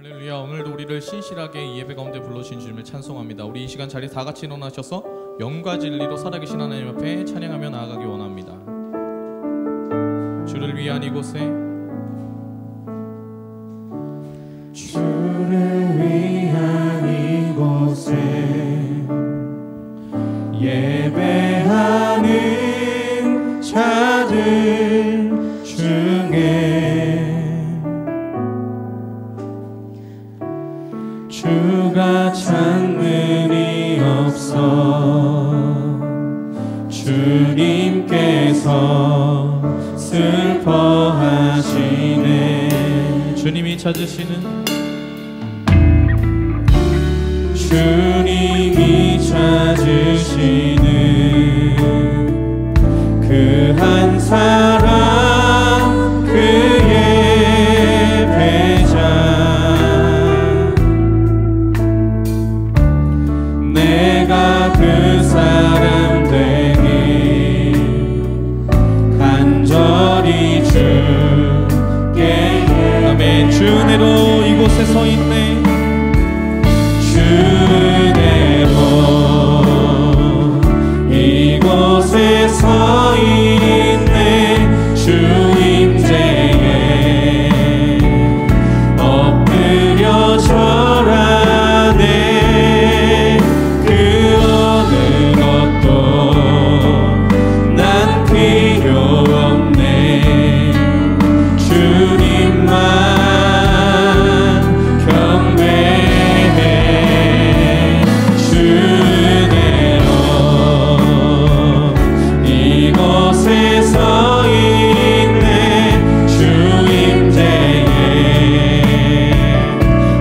할렐루야. 오늘도 우리를 신실하게 이 예배 가운데 불러주신 주님을 찬송합니다. 우리 이 시간 자리에 다 같이 일어나셔서 영과 진리로 살아계신 하나님 앞에 찬양하며 나아가기 원합니다. 주를 위한 이곳에, 주를 위한 이곳에 예배하는 자들 중에 주가 찾는 이 없어 주님께서 슬퍼하시네. 주님이 찾으시는, 주님이 찾으시는 그 한 사람 그의 배자, 내가 그 사람 되니 간절히 주께. 아멘. 주 은혜로 이곳에 서 있네. 주 은혜로 이곳에 서 있네. 주 임재에 엎드려 절하네. 그 어느 것도 난 필요 없네. 주님만 경배해. 주 은혜로 이곳에 서 있네. 주 임재에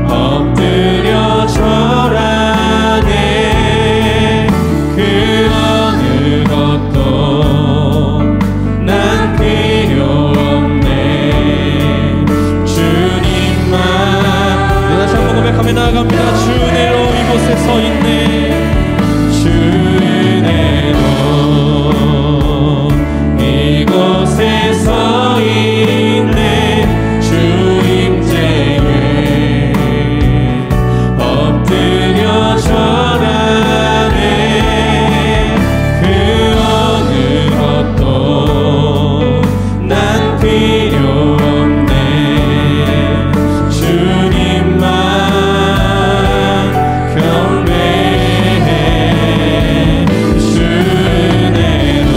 엎드려 절하네. 그 어느 것도 난 필요 없네. 주님만. 다시 한번 고백하며 나아갑니다. 주 은혜로 이곳에 서 있네. 주 은혜로 이곳에 서 있네. 주 임재에 엎드려 절하네. 그 어느 것도 난 필요 없네. 주님만 경배해. 주 은혜로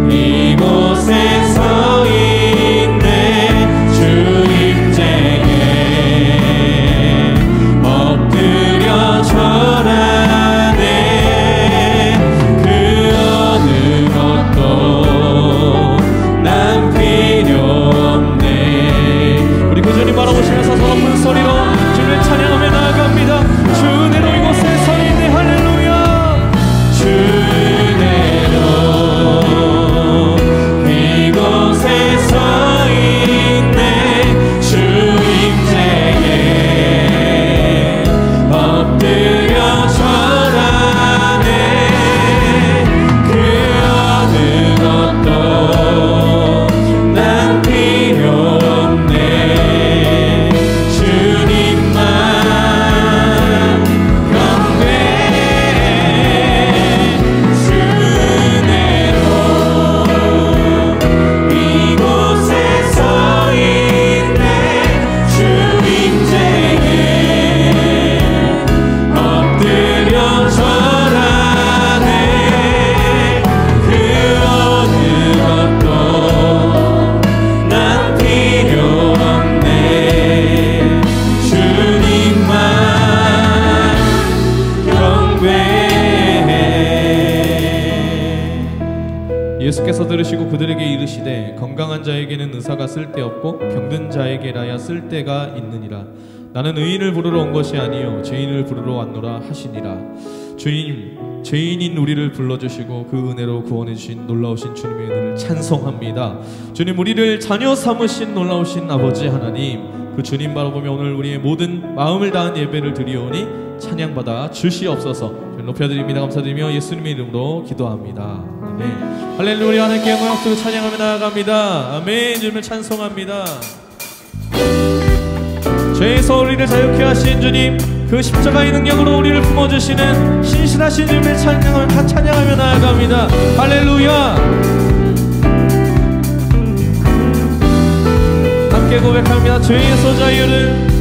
이곳에 서 있네. 주 임재에 엎드려 절하네. 그 어느 것도 난 필요 없네. 우리 꾸준히 바라보시면서 서로 큰 소리로 주님을 찬양하며 나아갑니다. 주 은혜로 이곳에 서 있네. 할렐루야. 주 은혜로 이곳에 서 있네. 주 임재에 엎드려 절하네. 그 어느 것도 난 필요 없네. 주님만 경배해. 주 은혜로 이곳에 서 있네. 주 임재에 엎드려 절하네. 그 어느 것도 난 필요 없네. 주님만 경배해. 예수께서 들으시고 그들에게 이르시되 건강한 자에게는 의사가 쓸데없고 병든 자에게라야 쓸데가 있느니라. 나는 의인을 부르러 온 것이 아니요 죄인을 부르러 왔노라 하시니라. 주님, 죄인인 우리를 불러주시고 그 은혜로 구원해주신 놀라우신 주님의 은혜를 찬송합니다. 주님, 우리를 자녀 삼으신 놀라우신 아버지 하나님, 그 주님 바라보며 오늘 우리의 모든 마음을 다한 예배를 드리오니 찬양받아 주시옵소서. 높여드립니다. 감사드리며 예수님의 이름으로 기도합니다. 아멘. 할렐루야. 하나님께 영광 박수로 찬양하며 나아갑니다. 아멘. 주님을 찬송합니다. 죄에서 우리를 자유케 하신 주님, 그 십자가의 능력으로 우리를 품어주시는 신실하신 주님의 찬양을 다 찬양하며 나아갑니다. 할렐루야. 함께 고백합니다. 죄에서 자유를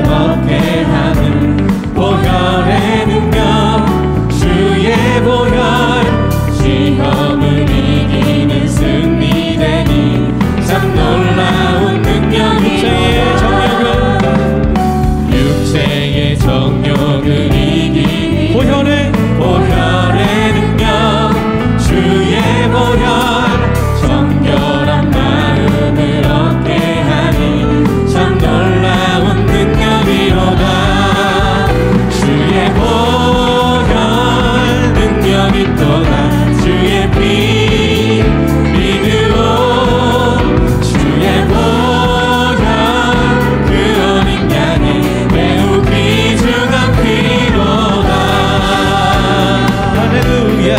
얻게 하는 보혈의 능력, 주의 보혈, 시험을 이기는 승리되니 참 놀라운 능력이 육체의 정욕을 이기니 보혈의 능력, 주의 보혈, 정결한 마음을 얻게 하니 참 놀라운 능력이로다. 주의 보혈 능력이 또다. 주의 피 믿으오. 주의 보혈 그 어린 양의 매우 귀중한 피로다. 할렐루야.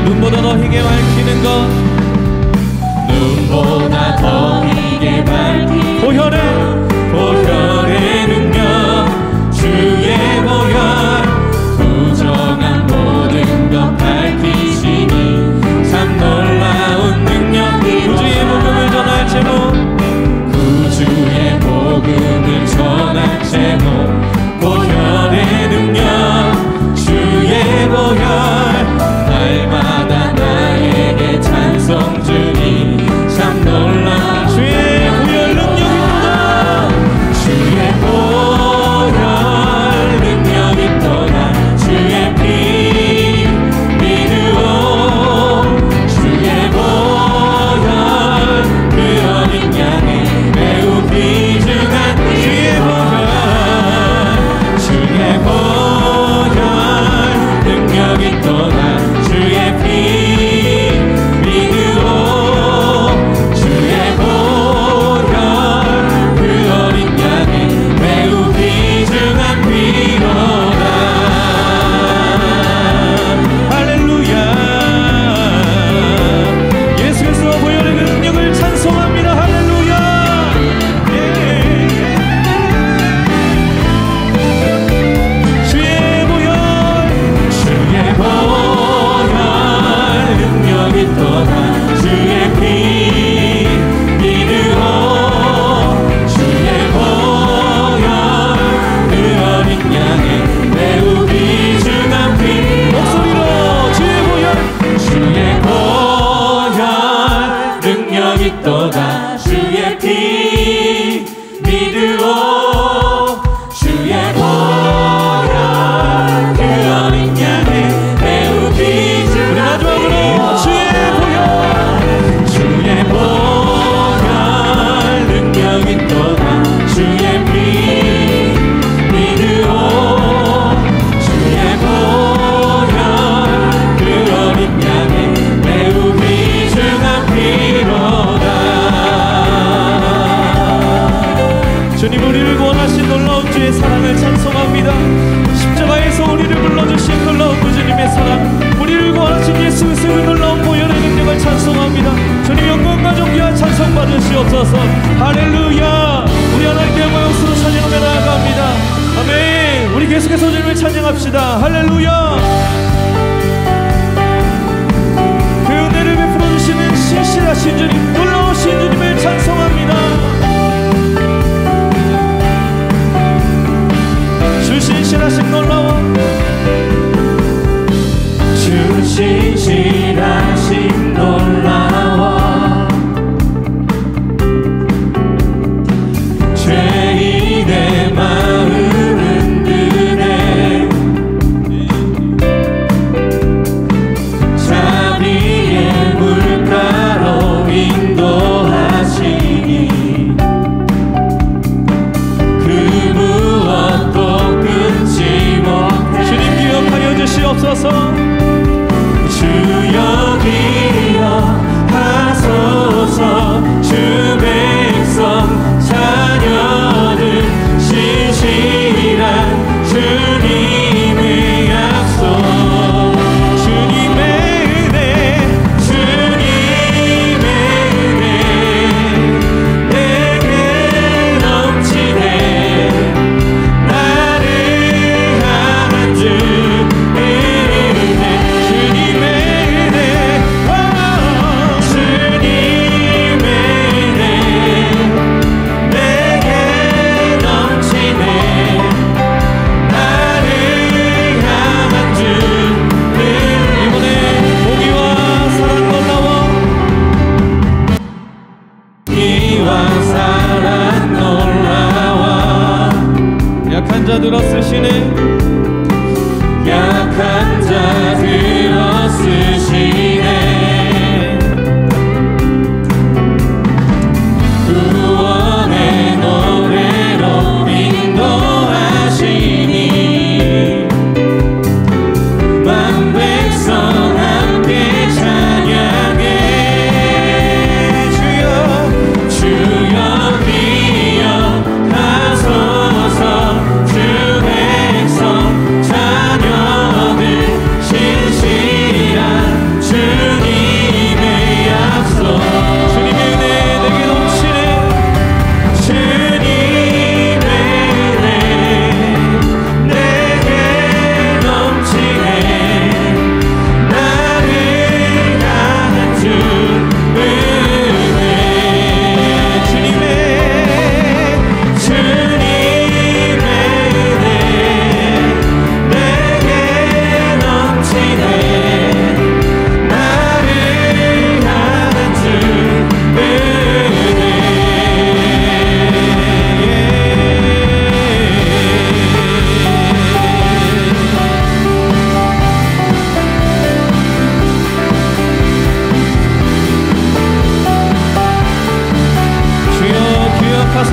눈보다 더 희게 밝히는 것, 눈보다 더 희게 밝히는 보혈의 능력, 주의 보혈, 부정한 모든 것 밝히시니 참 놀라운 능력이. 구주의 복음을 전할 제목, 구주의 복음을 전할 제목, 보혈의 능력, 주의 보혈, 날마다 나에게 찬송 주니 참 놀라운 주의 보혈 능력이 또다. 주의 보혈 능력이 또다. 주의 피 믿으오. 주의 보혈 그 어린 양의 매우 귀중한 주의 보혈, 주의 보혈 능력이 또다. 주의 피 믿으오. 주의 보혈 그 어린 양의 매우 귀중한 피로다. 할렐루야. 예수 그리스도 보혈의 그 능력을 찬송합니다. 할렐루야. 주의 보혈, 주의 보혈 능력이 또다. 주의 피 믿으오. 주의 보혈 그 어린 양의 매우 귀중한 피. 목소리로 주의 보혈, 주의 보혈 능력이 또다. 주의 피 믿으오. 주의 보혈 그 어린 양의 매우 귀중한 마지막으로 주의 보혈, 주의 보혈 능력이 또다. 주의 피 믿으오. 주의 보혈 그 어린 양의 매우 귀중한 피로다. 주님 우리를 구원하신 놀라운 주의 사랑을 찬송합니다. 십자가에서 우리를 불러주신 놀라운 그 주님의 사랑, 우리를 구원하신 예수 그리스도의 놀라운 보혈의 능력을 찬송합니다. 주님 영광과 존귀와 찬송 받으시옵소서. 할렐루야. 우리 하나님께 영광스러운 찬양하며 나아갑니다. 아멘. 우리 계속해서 주님을 찬양합시다. 할렐루야. 그 은혜를 베풀어 주시는 신실하신 주님, 놀라우신 주님을 찬송합니다. 주 신실하신 놀라워, 주 신실하신 놀라워, 죄인의 마음 흔드네. 자비의 물가로 인도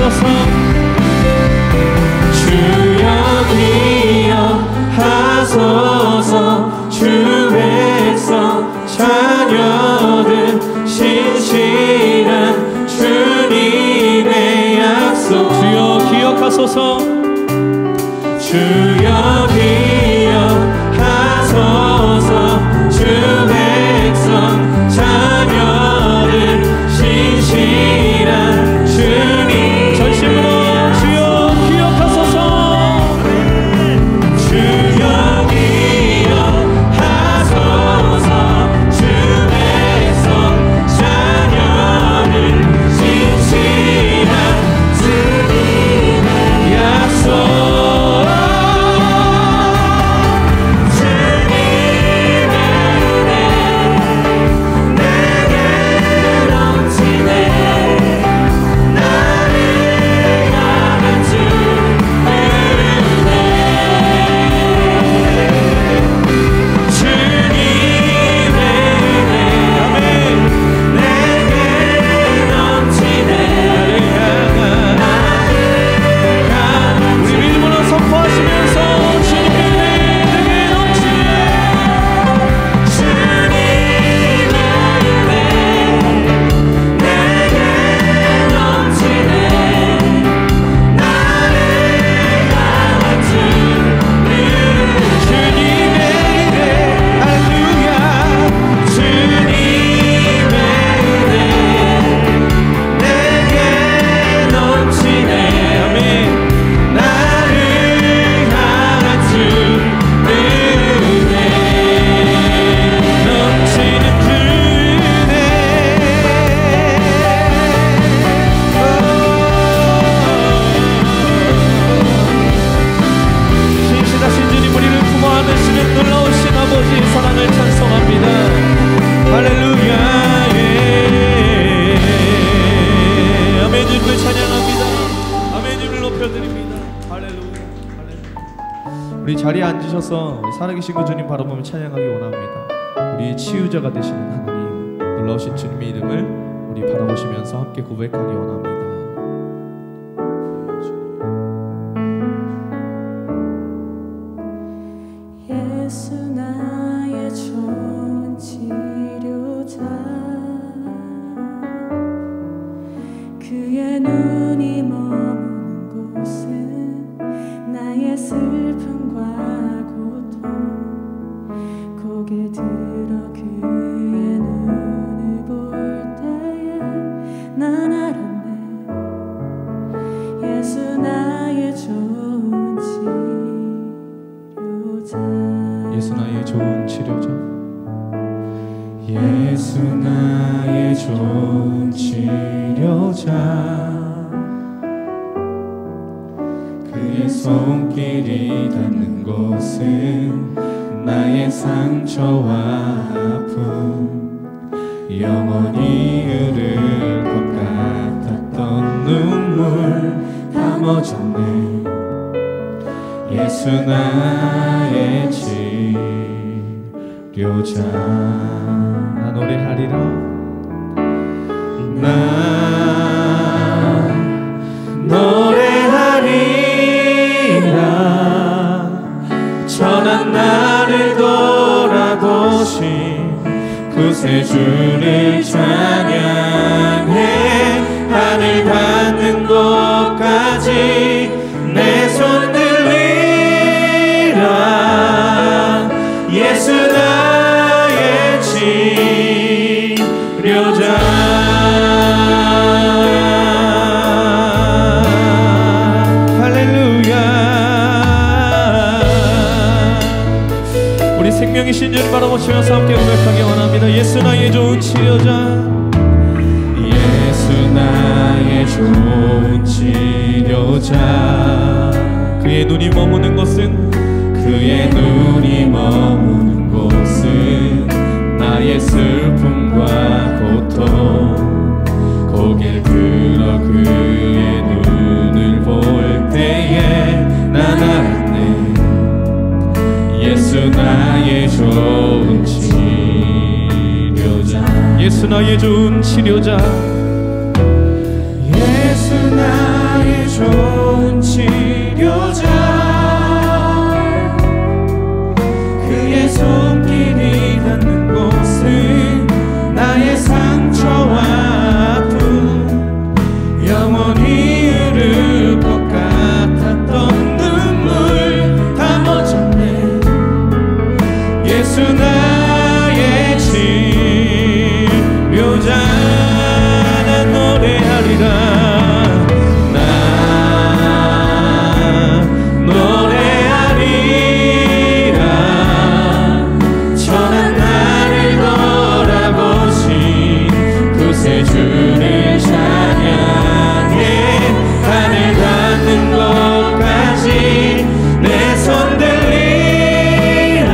기억하소서. 주여 기억하소서. 주 백성 자녀들 신실한 주님의 약속. 주여 기억하소서. 주여 기억하소서. 주 백성 자녀들 신실한 주님. 전심으로 주여 기억하소서. 주여 기억하소서. 주 백성 자녀들 신실한 주님의 약속. 우리 자리에 앉으셔서 살아계신 그 주님 바라보며 찬양하기 원합니다. 우리의 치유자가 되시는 하나님, 놀라우신 주님의 이름을 우리 바라보시면서 함께 고백하기 원합니다. 예수 나의 좋은 치료자, 그의 눈이 머무는 곳은 나의 슬픔과 고통, 고개 들어 그의 눈을 볼 때에 난 알았네. 예수 나의 좋은 치료자. 예수 나의 좋은 치료자. 예수 나의 좋은 치료자. 그의 손길이 닿는 곳은 나의 상처와 아픔, 영원히 흐를 것 같았던 눈물 다 멎었네. 예수 나의 치료자. 나 노래하리라. 나 노래하리라. 전한 나를 돌아보신 구세주를 찬양해. 하늘 닿는 곳까지 내 손 들리라. 예수 나의 치료자. 생명이신 주를 바라보시면서 함께 고백하기 원합니다. 예수 나의 좋은 치료자. 예수 나의 좋은 치료자. 그의 눈이 머무는 곳은, 그의 눈이 머무는 곳은 나의 슬픔과 고통, 고개를 들어 그의 눈을 볼 때에 난 알았네. 예수 나의 좋은 치료자. 예수 나의 좋은 치료자. 예수 나의 좋은 치료자 그의 손길이 닿는 곳은 나의 상처와 아픔 영원히 흐를 것 같았던 눈물 다 멎었네 예수 나의 치료자 난 노래하리라 주를 찬양해 하늘 닿는 곳까지 내 손 들리라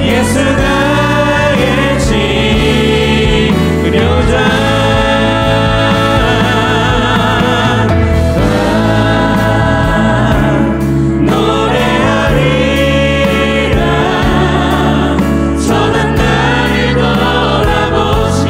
예수 나의 치료자 노래하리라 선한 나를 돌아보시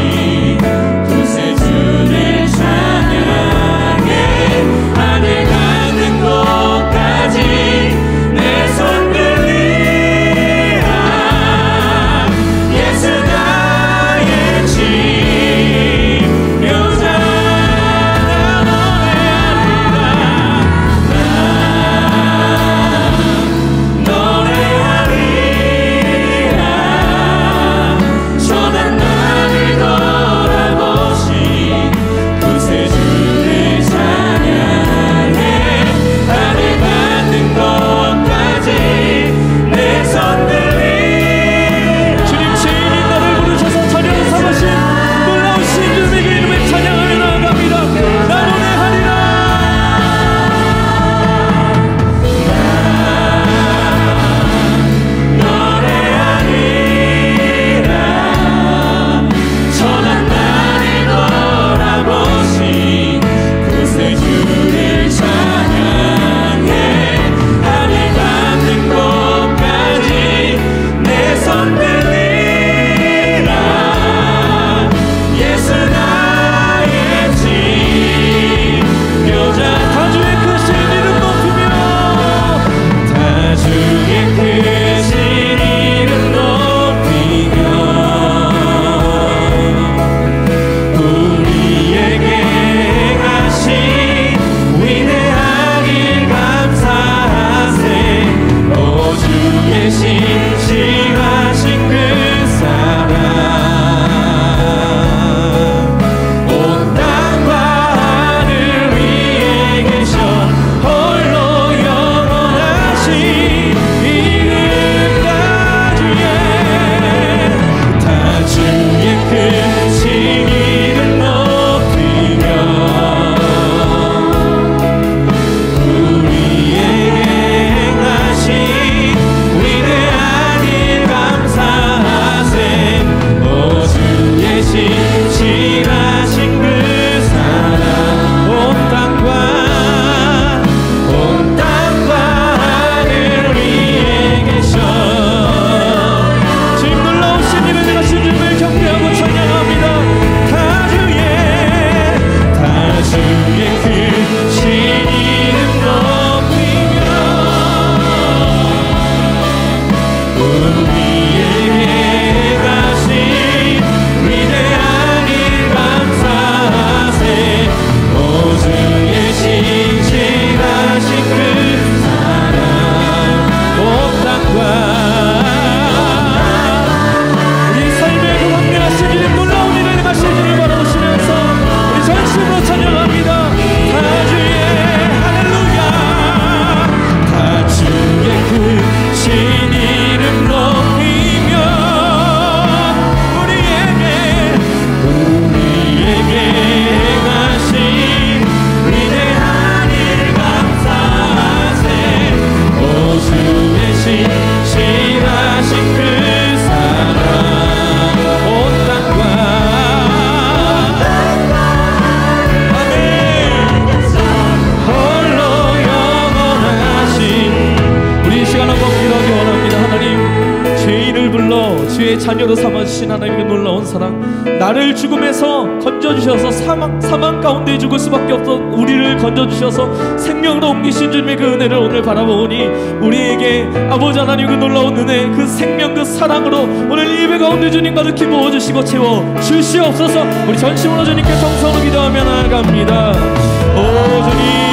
자녀로 삼아주신 하나님의 놀라운 사랑, 나를 죽음에서 건져주셔서 사망 가운데 죽을 수밖에 없던 우리를 건져주셔서 생명으로 옮기신 주님의 그 은혜를 오늘 바라보니 우리에게 아버지 하나님 그 놀라운 은혜, 그 생명, 그 사랑으로 오늘 예배 가운데 주님 가득히 부어주시고 채워주시옵소서. 우리 전심으로 주님께 정성으로 기도하며 나아갑니다. 오 주님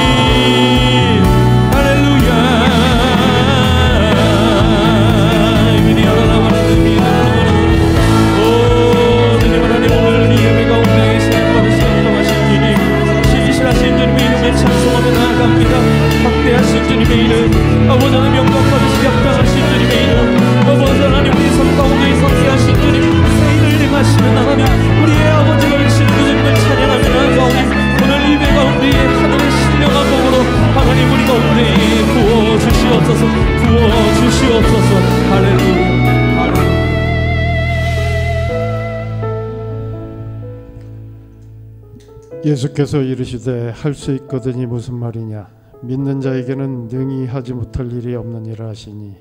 찬송하며 나아갑니다. 확대하신 주님의 이름, 아버지 하나님 영광 받으시기 합당하신 주님의 이름, 아버지 하나님 우리 삶 가운데 성취하신 주님 새 일을 행하시는 하나님, 우리의 아버지가 되시는 그 주님을 찬양하며 나아가오니 오늘 예배 가운데 하늘의 신령한 복으로 하나님 우리 가운데 부어주시옵소서, 부어주시옵소서. 할렐루야. 예수께서 이르시되 할 수 있거든이 무슨 말이냐, 믿는 자에게는 능히 하지 못할 일이 없느니라 하시니.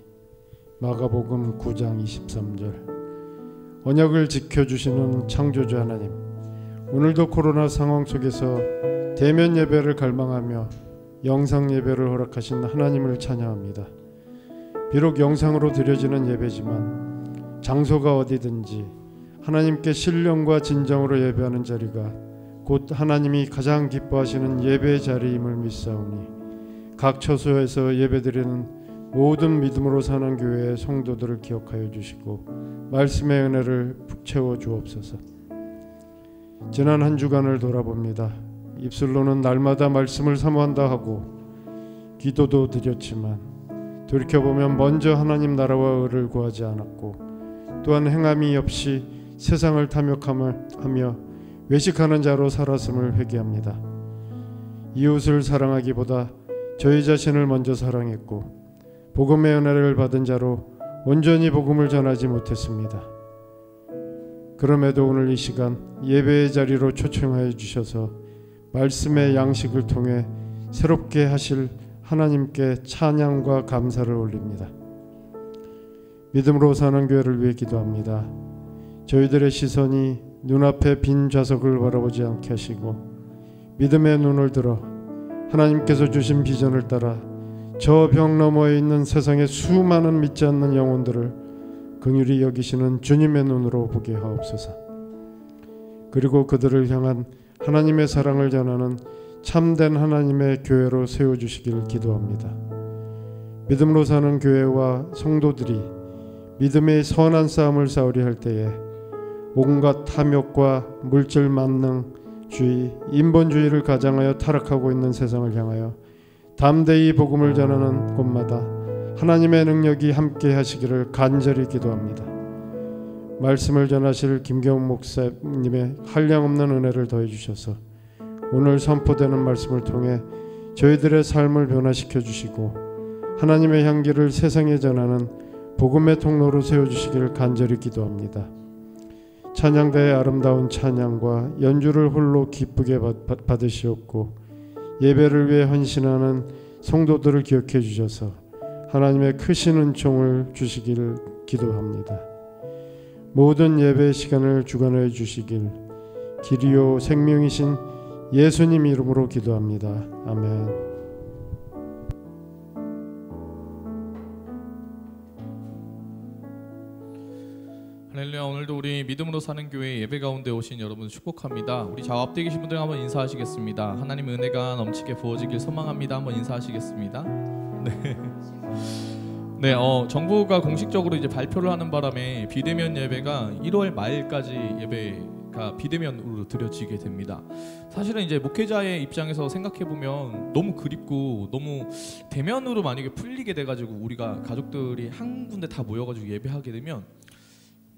마가복음 9장 23절. 언약을 지켜주시는 창조주 하나님, 오늘도 코로나 상황 속에서 대면 예배를 갈망하며 영상 예배를 허락하신 하나님을 찬양합니다. 비록 영상으로 드려지는 예배지만 장소가 어디든지 하나님께 신령과 진정으로 예배하는 자리가 곧 하나님이 가장 기뻐하시는 예배 자리임을 믿사오니 각 처소에서 예배드리는 모든 믿음으로 사는 교회의 성도들을 기억하여 주시고 말씀의 은혜를 푹 채워 주옵소서. 지난 한 주간을 돌아봅니다. 입술로는 날마다 말씀을 사모한다 하고 기도도 드렸지만 돌이켜보면 먼저 하나님 나라와 의를 구하지 않았고 또한 행함이 없이 세상을 탐욕하며 외식하는 자로 살았음을 회개합니다. 이웃을 사랑하기보다 저희 자신을 먼저 사랑했고 복음의 은혜를 받은 자로 온전히 복음을 전하지 못했습니다. 그럼에도 오늘 이 시간 예배의 자리로 초청하여 주셔서 말씀의 양식을 통해 새롭게 하실 하나님께 찬양과 감사를 올립니다. 믿음으로 사는 교회를 위해 기도합니다. 저희들의 시선이 눈앞에 빈 좌석을 바라보지 않게 하시고 믿음의 눈을 들어 하나님께서 주신 비전을 따라 저 벽 너머에 있는 세상의 수많은 믿지 않는 영혼들을 긍휼히 여기시는 주님의 눈으로 보게 하옵소서. 그리고 그들을 향한 하나님의 사랑을 전하는 참된 하나님의 교회로 세워주시기를 기도합니다. 믿음으로 사는 교회와 성도들이 믿음의 선한 싸움을 싸우려 할 때에 온갖 탐욕과 물질 만능주의, 인본주의를 가장하여 타락하고 있는 세상을 향하여 담대히 복음을 전하는 곳마다 하나님의 능력이 함께 하시기를 간절히 기도합니다. 말씀을 전하실 김경훈 목사님의 한량없는 은혜를 더해 주셔서 오늘 선포되는 말씀을 통해 저희들의 삶을 변화시켜 주시고 하나님의 향기를 세상에 전하는 복음의 통로로 세워주시기를 간절히 기도합니다. 찬양대의 아름다운 찬양과 연주를 홀로 기쁘게 받으시옵고 예배를 위해 헌신하는 성도들을 기억해 주셔서 하나님의 크신 은총을 주시기를 기도합니다. 모든 예배 시간을 주관하여 주시길 길이요 생명이신 예수님 이름으로 기도합니다. 아멘. 할렐루야. 오늘도 우리 믿음으로 사는 교회 예배 가운데 오신 여러분 축복합니다. 우리 좌우 앞뒤 계신 분들 한번 인사하시겠습니다. 하나님의 은혜가 넘치게 부어지길 소망합니다. 한번 인사하시겠습니다. 네, 정부가 공식적으로 이제 발표를 하는 바람에 비대면 예배가 1월 말까지 예배가 비대면으로 드려지게 됩니다. 사실은 이제 목회자의 입장에서 생각해 보면 너무 그립고 너무 대면으로 만약에 풀리게 돼가지고 우리가 가족들이 한 군데 다 모여가지고 예배하게 되면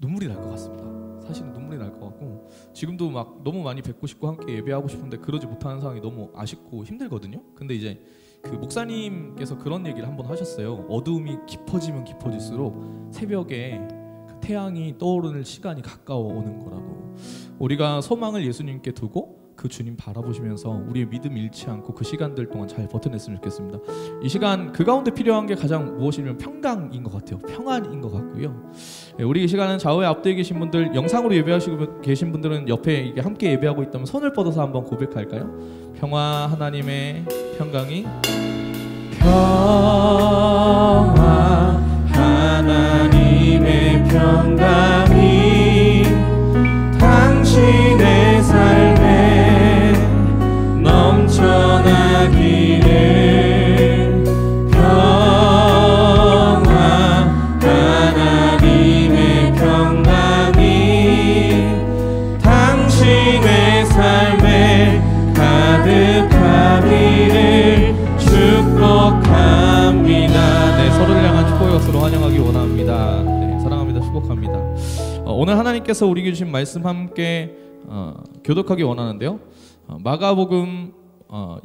눈물이 날 것 같습니다. 사실은 눈물이 날 것 같고 지금도 막 너무 많이 뵙고 싶고 함께 예배하고 싶은데 그러지 못하는 상황이 너무 아쉽고 힘들거든요. 근데 이제 그 목사님께서 그런 얘기를 한번 하셨어요. 어두움이 깊어지면 깊어질수록 새벽에 태양이 떠오르는 시간이 가까워 오는 거라고. 우리가 소망을 예수님께 두고 그 주님 바라보시면서 우리의 믿음 잃지 않고 그 시간들 동안 잘 버텨냈으면 좋겠습니다. 이 시간 그 가운데 필요한 게 가장 무엇이면 평강인 것 같아요. 평안인 것 같고요. 우리 이 시간은 좌우에 앞뒤에 계신 분들, 영상으로 예배하시고 계신 분들은 옆에 함께 예배하고 있다면 손을 뻗어서 한번 고백할까요? 평화, 하나님의 평강이, 평화, 하나님의 평강이 당신의 삶에 넘쳐나기를. 평화, 하나님의 평강이 당신의 삶에 가득하기를 축복합니다. 네, 서로를 향한 축복의 것으로 환영하기 원합니다. 네, 사랑합니다. 축복합니다. 오늘 하나님께서 우리에게 주신 말씀 함께 교독하기 원하는데요. 마가복음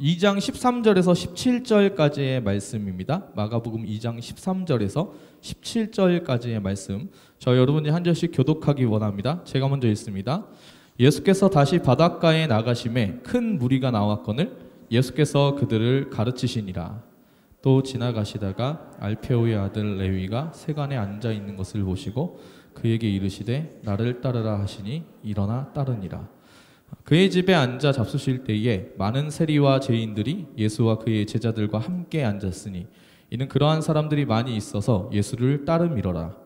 2장 13절에서 17절까지의 말씀입니다. 마가복음 2장 13절에서 17절까지의 말씀, 저 여러분이 한 절씩 교독하기 원합니다. 제가 먼저 읽습니다. 예수께서 다시 바닷가에 나가심에 큰 무리가 나왔거늘 예수께서 그들을 가르치시니라. 또 지나가시다가 알페오의 아들 레위가 세간에 앉아 있는 것을 보시고 그에게 이르시되 나를 따르라 하시니 일어나 따르니라. 그의 집에 앉아 잡수실 때에 많은 세리와 죄인들이 예수와 그의 제자들과 함께 앉았으니 이는 그러한 사람들이 많이 있어서 예수를 따름이러라.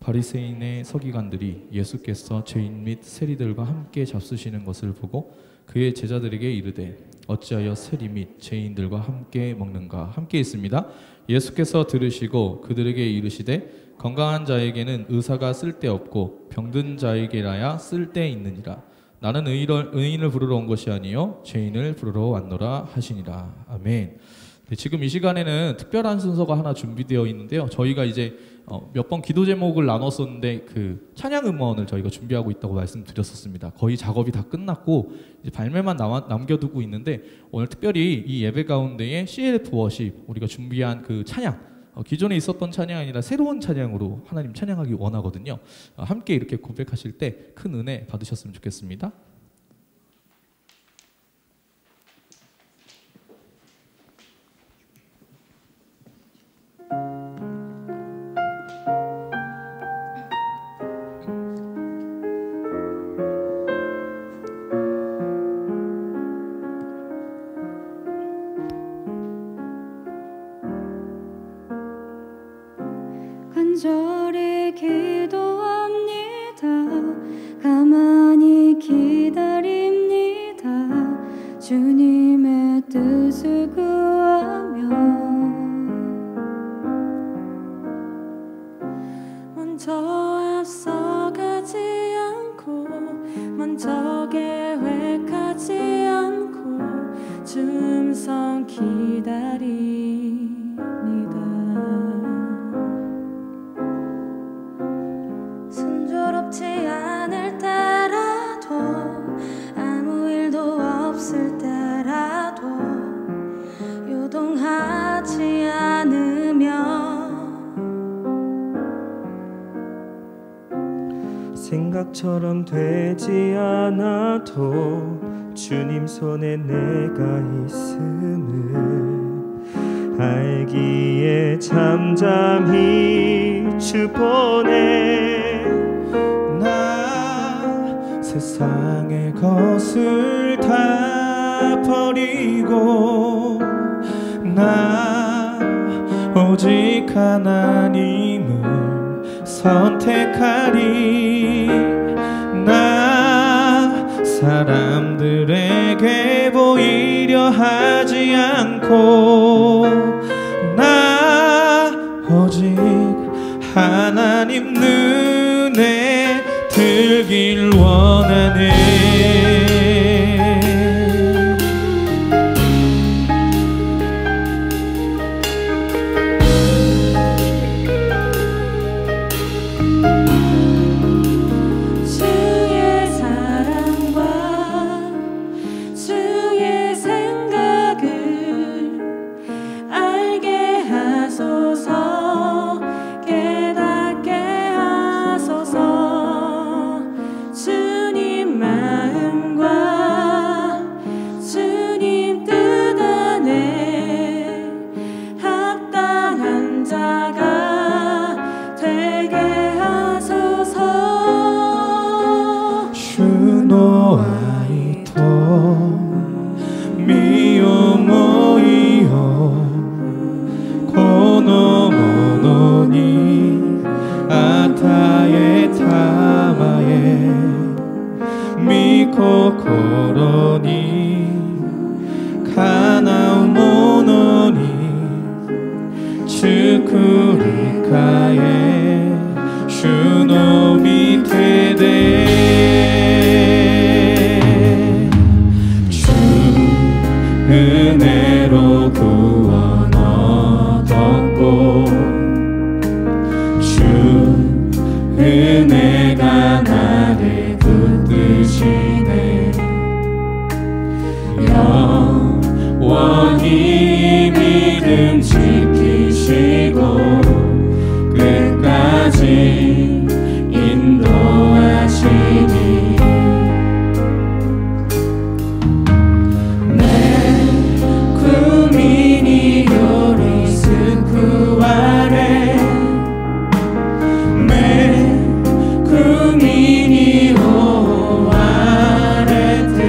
바리새인의 서기관들이 예수께서 죄인 및 세리들과 함께 잡수시는 것을 보고 그의 제자들에게 이르되 어찌하여 세리 및 죄인들과 함께 먹는가. 함께 있습니다. 예수께서 들으시고 그들에게 이르시되 건강한 자에게는 의사가 쓸데없고 병든 자에게라야 쓸데있느니라. 나는 의인을 부르러 온 것이 아니요 죄인을 부르러 왔노라 하시니라. 아멘. 네, 지금 이 시간에는 특별한 순서가 하나 준비되어 있는데요. 저희가 이제 몇 번 기도 제목을 나눴었는데 그 찬양 음원을 저희가 준비하고 있다고 말씀드렸었습니다. 거의 작업이 다 끝났고 이제 발매만 남겨두고 있는데 오늘 특별히 이 예배 가운데에 CLF 워십 우리가 준비한 그 찬양, 기존에 있었던 찬양이 아니라 새로운 찬양으로 하나님 찬양하기 원하거든요. 함께 이렇게 고백하실 때 큰 은혜 받으셨으면 좋겠습니다. 간절히 기도합니다. 가만히 기다립니다. 주님의 뜻을 구하며 먼저 앞서가지 않고 먼저 계획하지 않고 주 음성 기다립니다. 순조롭지 않을 때라도 아무 일도 없을 때라도 요동하지 않으며 생각처럼 되지 않아도 주님 손에 내가 있음을 알기에 잠잠히 주 보내. 나 세상의 것을 다 버리고 나 오직 하나님을 선택하리. 나 사람들에게 보이려 하지 않고 나 오직 하나님 눈에 들길 원하네. 깨닫게 心にかなうものに作り変え主の御手で主은혜로 구원 얻었고 주 은혜가 나를 붙드시네 영원히 믿음 지키시고 끝까지 인도하시니 내 구민이 요리스크 아래 내 구민이 오 아래테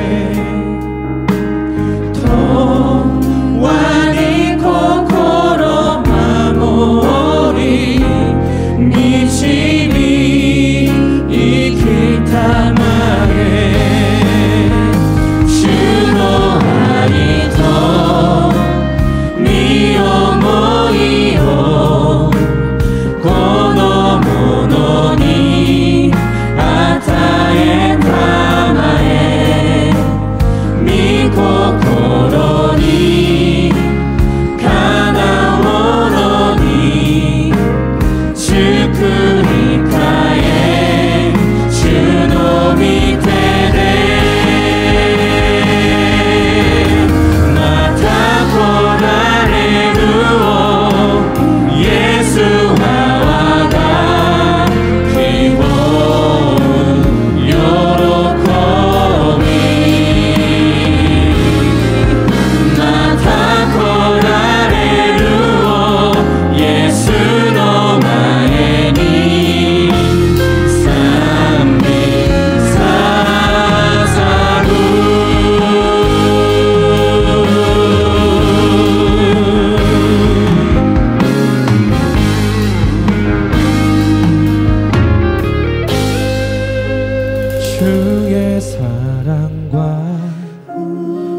또와니 코코로 마모리 미치미 이길 타마에 주로 아리토 미오모이오 고노모노니 아타에 타마에 미코코로니 가나오노니 츠쿠리카에 주노 미테데 마타코라레루오 예수와와가 기본 요로코미 마타코라레루오 예수노 마에니 삼비 사사루 주의 사랑과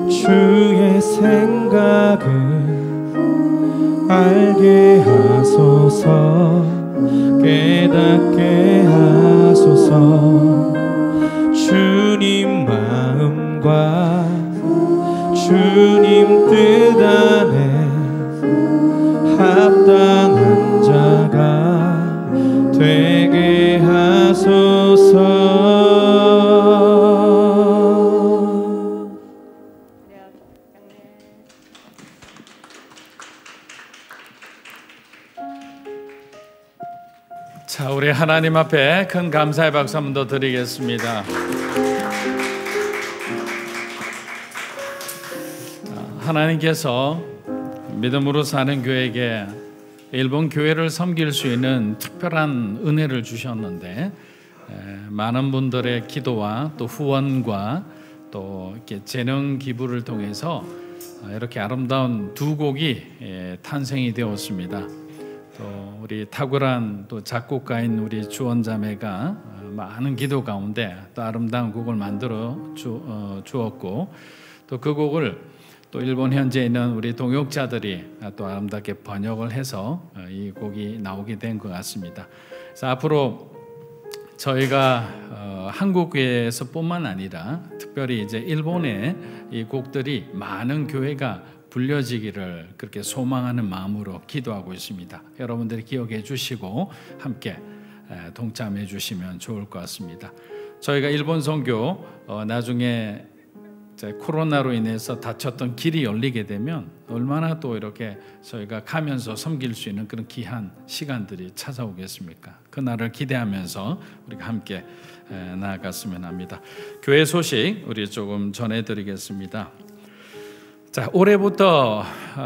주의 생각을 알게 하소서 깨닫게 하소서 주님 마음과 주님 뜻 안에 합당한 자가 되게 하소서. 자, 우리 하나님 앞에 큰 감사의 박수 한 번 더 드리겠습니다. 하나님께서 믿음으로 사는 교회에게 일본 교회를 섬길 수 있는 특별한 은혜를 주셨는데 많은 분들의 기도와 또 후원과 또 이렇게 재능 기부를 통해서 이렇게 아름다운 두 곡이 탄생이 되었습니다. 또 우리 탁월한 또 작곡가인 우리 주원자매가 많은 기도 가운데 또 아름다운 곡을 만들어 주었고 또 그 곡을 또 일본 현지에 있는 우리 동역자들이 또 아름답게 번역을 해서 이 곡이 나오게 된 것 같습니다. 그래서 앞으로 저희가 한국교회에서뿐만 아니라 특별히 이제 일본의 이 곡들이 많은 교회가 불려지기를 그렇게 소망하는 마음으로 기도하고 있습니다. 여러분들이 기억해 주시고 함께 동참해 주시면 좋을 것 같습니다. 저희가 일본 선교 나중에 코로나로 인해서 닫혔던 길이 열리게 되면 얼마나 또 이렇게 저희가 가면서 섬길 수 있는 그런 귀한 시간들이 찾아오겠습니까? 그날을 기대하면서 우리가 함께 나아갔으면 합니다. 교회 소식 우리 조금 전해드리겠습니다. 자, 올해부터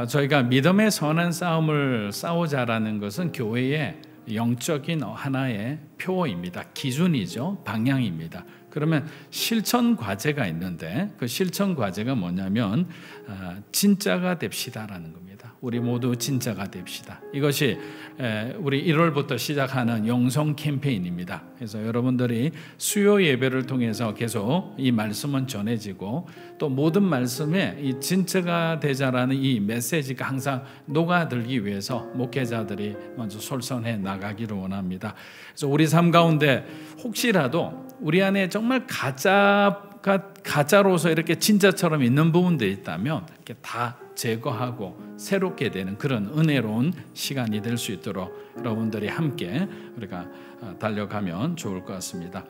저희가 믿음의 선한 싸움을 싸우자라는 것은 교회의 영적인 하나의 표어입니다. 기준이죠. 방향입니다. 그러면 실천 과제가 있는데 그 실천 과제가 뭐냐면 진짜가 됩시다라는 겁니다. 우리 모두 진짜가 됩시다. 이것이 우리 1월부터 시작하는 영성 캠페인입니다. 그래서 여러분들이 수요 예배를 통해서 계속 이 말씀은 전해지고 또 모든 말씀에 이 진짜가 되자라는 이 메시지가 항상 녹아들기 위해서 목회자들이 먼저 솔선해 나가기를 원합니다. 그래서 우리 삶 가운데 혹시라도 우리 안에 정말 가짜로서 이렇게 진짜처럼 있는 부분들이 있다면 이렇게 다 제거하고 새롭게 되는 그런 은혜로운 시간이 될 수 있도록 여러분들이 함께 우리가 달려가면 좋을 것 같습니다.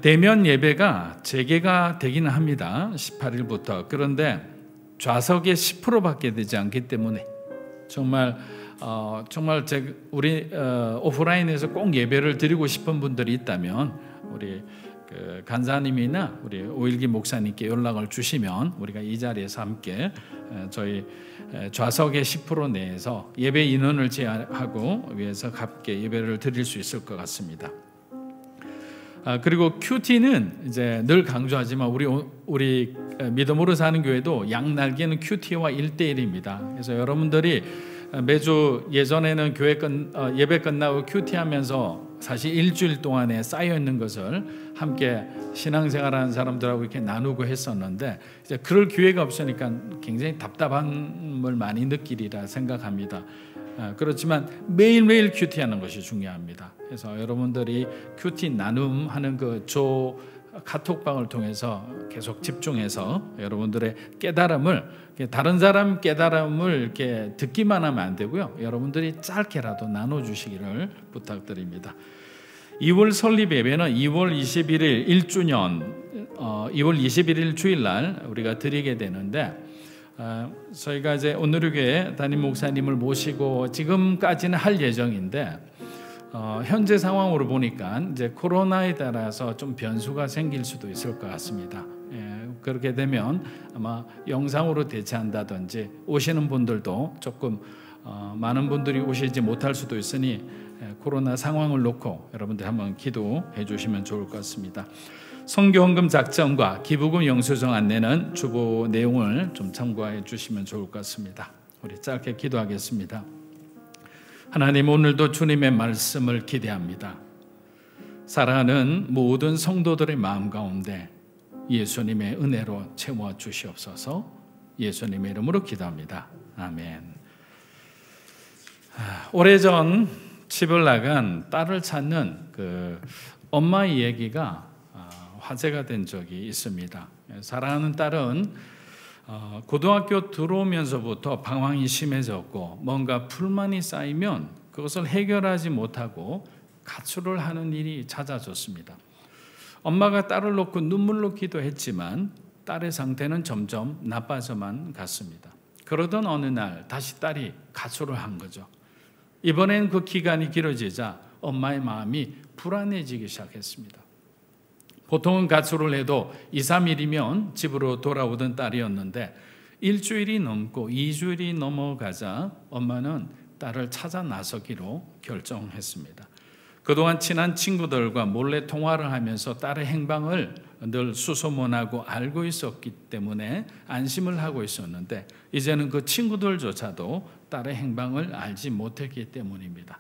대면 예배가 재개가 되기는 합니다. 18일부터. 그런데 좌석의 10%밖에 되지 않기 때문에 정말 우리 오프라인에서 꼭 예배를 드리고 싶은 분들이 있다면 우리 간사님이나 우리 오일기 목사님께 연락을 주시면 우리가 이 자리에서 함께 저희 좌석의 10% 내에서 예배 인원을 제한하고 위해서 함께 예배를 드릴 수 있을 것 같습니다. 그리고 큐티는 이제 늘 강조하지만 우리 믿음으로 사는 교회도 양날개는 큐티와 1대1입니다. 그래서 여러분들이 매주 예전에는 예배 끝나고 큐티하면서 사실 일주일 동안에 쌓여 있는 것을 함께 신앙생활하는 사람들하고 이렇게 나누고 했었는데 이제 그럴 기회가 없으니까 굉장히 답답함을 많이 느끼리라 생각합니다. 그렇지만 매일매일 큐티하는 것이 중요합니다. 그래서 여러분들이 큐티 나눔하는 카톡방을 통해서 계속 집중해서 여러분들의 깨달음을 다른 사람 깨달음을 이렇게 듣기만 하면 안 되고요. 여러분들이 짧게라도 나눠주시기를 부탁드립니다. 2월 설립 예배는 2월 21일 1주년 2월 21일 주일날 우리가 드리게 되는데 저희가 이제 오늘교회 담임 목사님을 모시고 지금까지는 할 예정인데 현재 상황으로 보니까 이제 코로나에 따라서 좀 변수가 생길 수도 있을 것 같습니다. 그렇게 되면 아마 영상으로 대체한다든지 오시는 분들도 조금 많은 분들이 오시지 못할 수도 있으니 코로나 상황을 놓고 여러분들 한번 기도해 주시면 좋을 것 같습니다. 선교헌금 작정과 기부금 영수증 안내는 주보 내용을 좀 참고해 주시면 좋을 것 같습니다. 우리 짧게 기도하겠습니다. 하나님, 오늘도 주님의 말씀을 기대합니다. 사랑하는 모든 성도들의 마음 가운데 예수님의 은혜로 채워 주시옵소서. 예수님의 이름으로 기도합니다. 아멘. 오래전 집을 나간 딸을 찾는 그 엄마의 얘기가 화제가 된 적이 있습니다. 사랑하는 딸은 고등학교 들어오면서부터 방황이 심해졌고 뭔가 불만이 쌓이면 그것을 해결하지 못하고 가출을 하는 일이 잦아졌습니다. 엄마가 딸을 놓고 눈물로 기도했지만 딸의 상태는 점점 나빠져만 갔습니다. 그러던 어느 날 다시 딸이 가출을 한 거죠. 이번엔 그 기간이 길어지자 엄마의 마음이 불안해지기 시작했습니다. 보통은 가출을 해도 2, 3일이면 집으로 돌아오던 딸이었는데 일주일이 넘고 2주일이 넘어가자 엄마는 딸을 찾아 나서기로 결정했습니다. 그동안 친한 친구들과 몰래 통화를 하면서 딸의 행방을 늘 수소문하고 알고 있었기 때문에 안심을 하고 있었는데 이제는 그 친구들조차도 딸의 행방을 알지 못했기 때문입니다.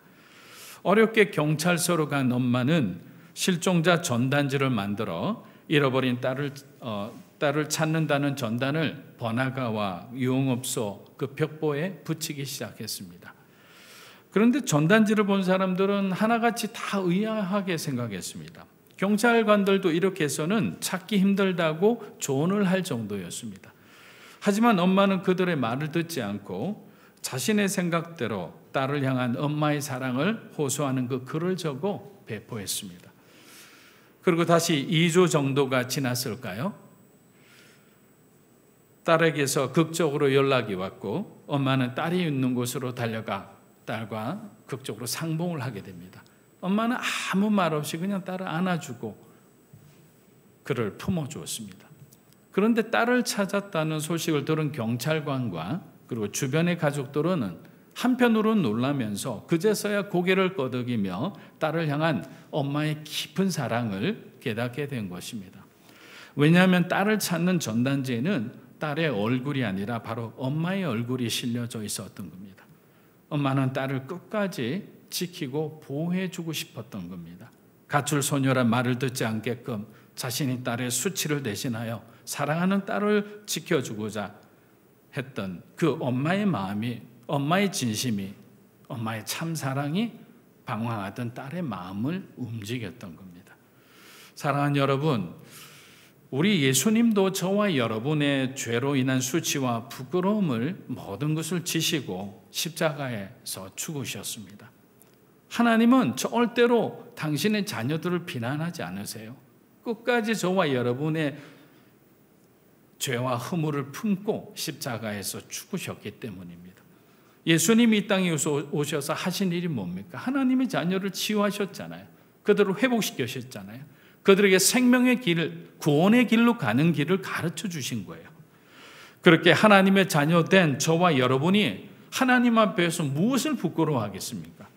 어렵게 경찰서로 간 엄마는 실종자 전단지를 만들어 잃어버린 딸을 찾는다는 전단을 번화가와 유흥업소 그 벽보에 붙이기 시작했습니다. 그런데 전단지를 본 사람들은 하나같이 다 의아하게 생각했습니다. 경찰관들도 이렇게 해서는 찾기 힘들다고 조언을 할 정도였습니다. 하지만 엄마는 그들의 말을 듣지 않고 자신의 생각대로 딸을 향한 엄마의 사랑을 호소하는 그 글을 적어 배포했습니다. 그리고 다시 2주 정도가 지났을까요? 딸에게서 극적으로 연락이 왔고 엄마는 딸이 있는 곳으로 달려가 딸과 극적으로 상봉을 하게 됩니다. 엄마는 아무 말 없이 그냥 딸을 안아주고 그를 품어주었습니다. 그런데 딸을 찾았다는 소식을 들은 경찰관과 그리고 주변의 가족들은 한편으로는 놀라면서 그제서야 고개를 끄덕이며 딸을 향한 엄마의 깊은 사랑을 깨닫게 된 것입니다. 왜냐하면 딸을 찾는 전단지에는 딸의 얼굴이 아니라 바로 엄마의 얼굴이 실려져 있었던 겁니다. 엄마는 딸을 끝까지 지키고 보호해주고 싶었던 겁니다. 가출 소녀란 말을 듣지 않게끔 자신이 딸의 수치를 대신하여 사랑하는 딸을 지켜주고자 했던 그 엄마의 마음이, 엄마의 진심이, 엄마의 참사랑이 방황하던 딸의 마음을 움직였던 겁니다. 사랑하는 여러분, 우리 예수님도 저와 여러분의 죄로 인한 수치와 부끄러움을 모든 것을 지시고 십자가에서 죽으셨습니다. 하나님은 절대로 당신의 자녀들을 비난하지 않으세요. 끝까지 저와 여러분의 죄와 허물을 품고 십자가에서 죽으셨기 때문입니다. 예수님이 이 땅에 오셔서 하신 일이 뭡니까? 하나님의 자녀를 치유하셨잖아요. 그들을 회복시키셨잖아요. 그들에게 생명의 길, 구원의 길로 가는 길을 가르쳐 주신 거예요. 그렇게 하나님의 자녀된 저와 여러분이 하나님 앞에서 무엇을 부끄러워하겠습니까?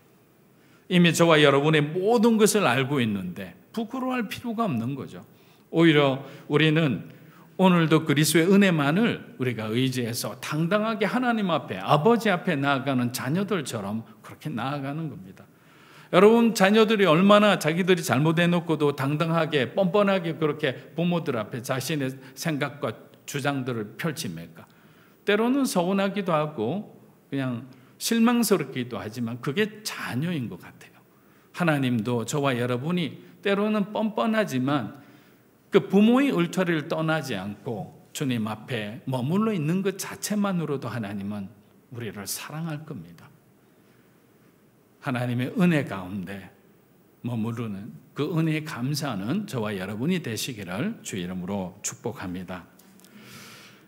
이미 저와 여러분의 모든 것을 알고 있는데 부끄러워할 필요가 없는 거죠. 오히려 우리는 오늘도 그리스도의 은혜만을 우리가 의지해서 당당하게 하나님 앞에, 아버지 앞에 나아가는 자녀들처럼 그렇게 나아가는 겁니다. 여러분, 자녀들이 얼마나 자기들이 잘못해놓고도 당당하게 뻔뻔하게 그렇게 부모들 앞에 자신의 생각과 주장들을 펼칩니까? 때로는 서운하기도 하고 그냥 실망스럽기도 하지만 그게 자녀인 것 같아요. 하나님도 저와 여러분이 때로는 뻔뻔하지만 그 부모의 울타리를 떠나지 않고 주님 앞에 머물러 있는 것 자체만으로도 하나님은 우리를 사랑할 겁니다. 하나님의 은혜 가운데 머무르는 그 은혜에 감사하는 저와 여러분이 되시기를 주의 이름으로 축복합니다.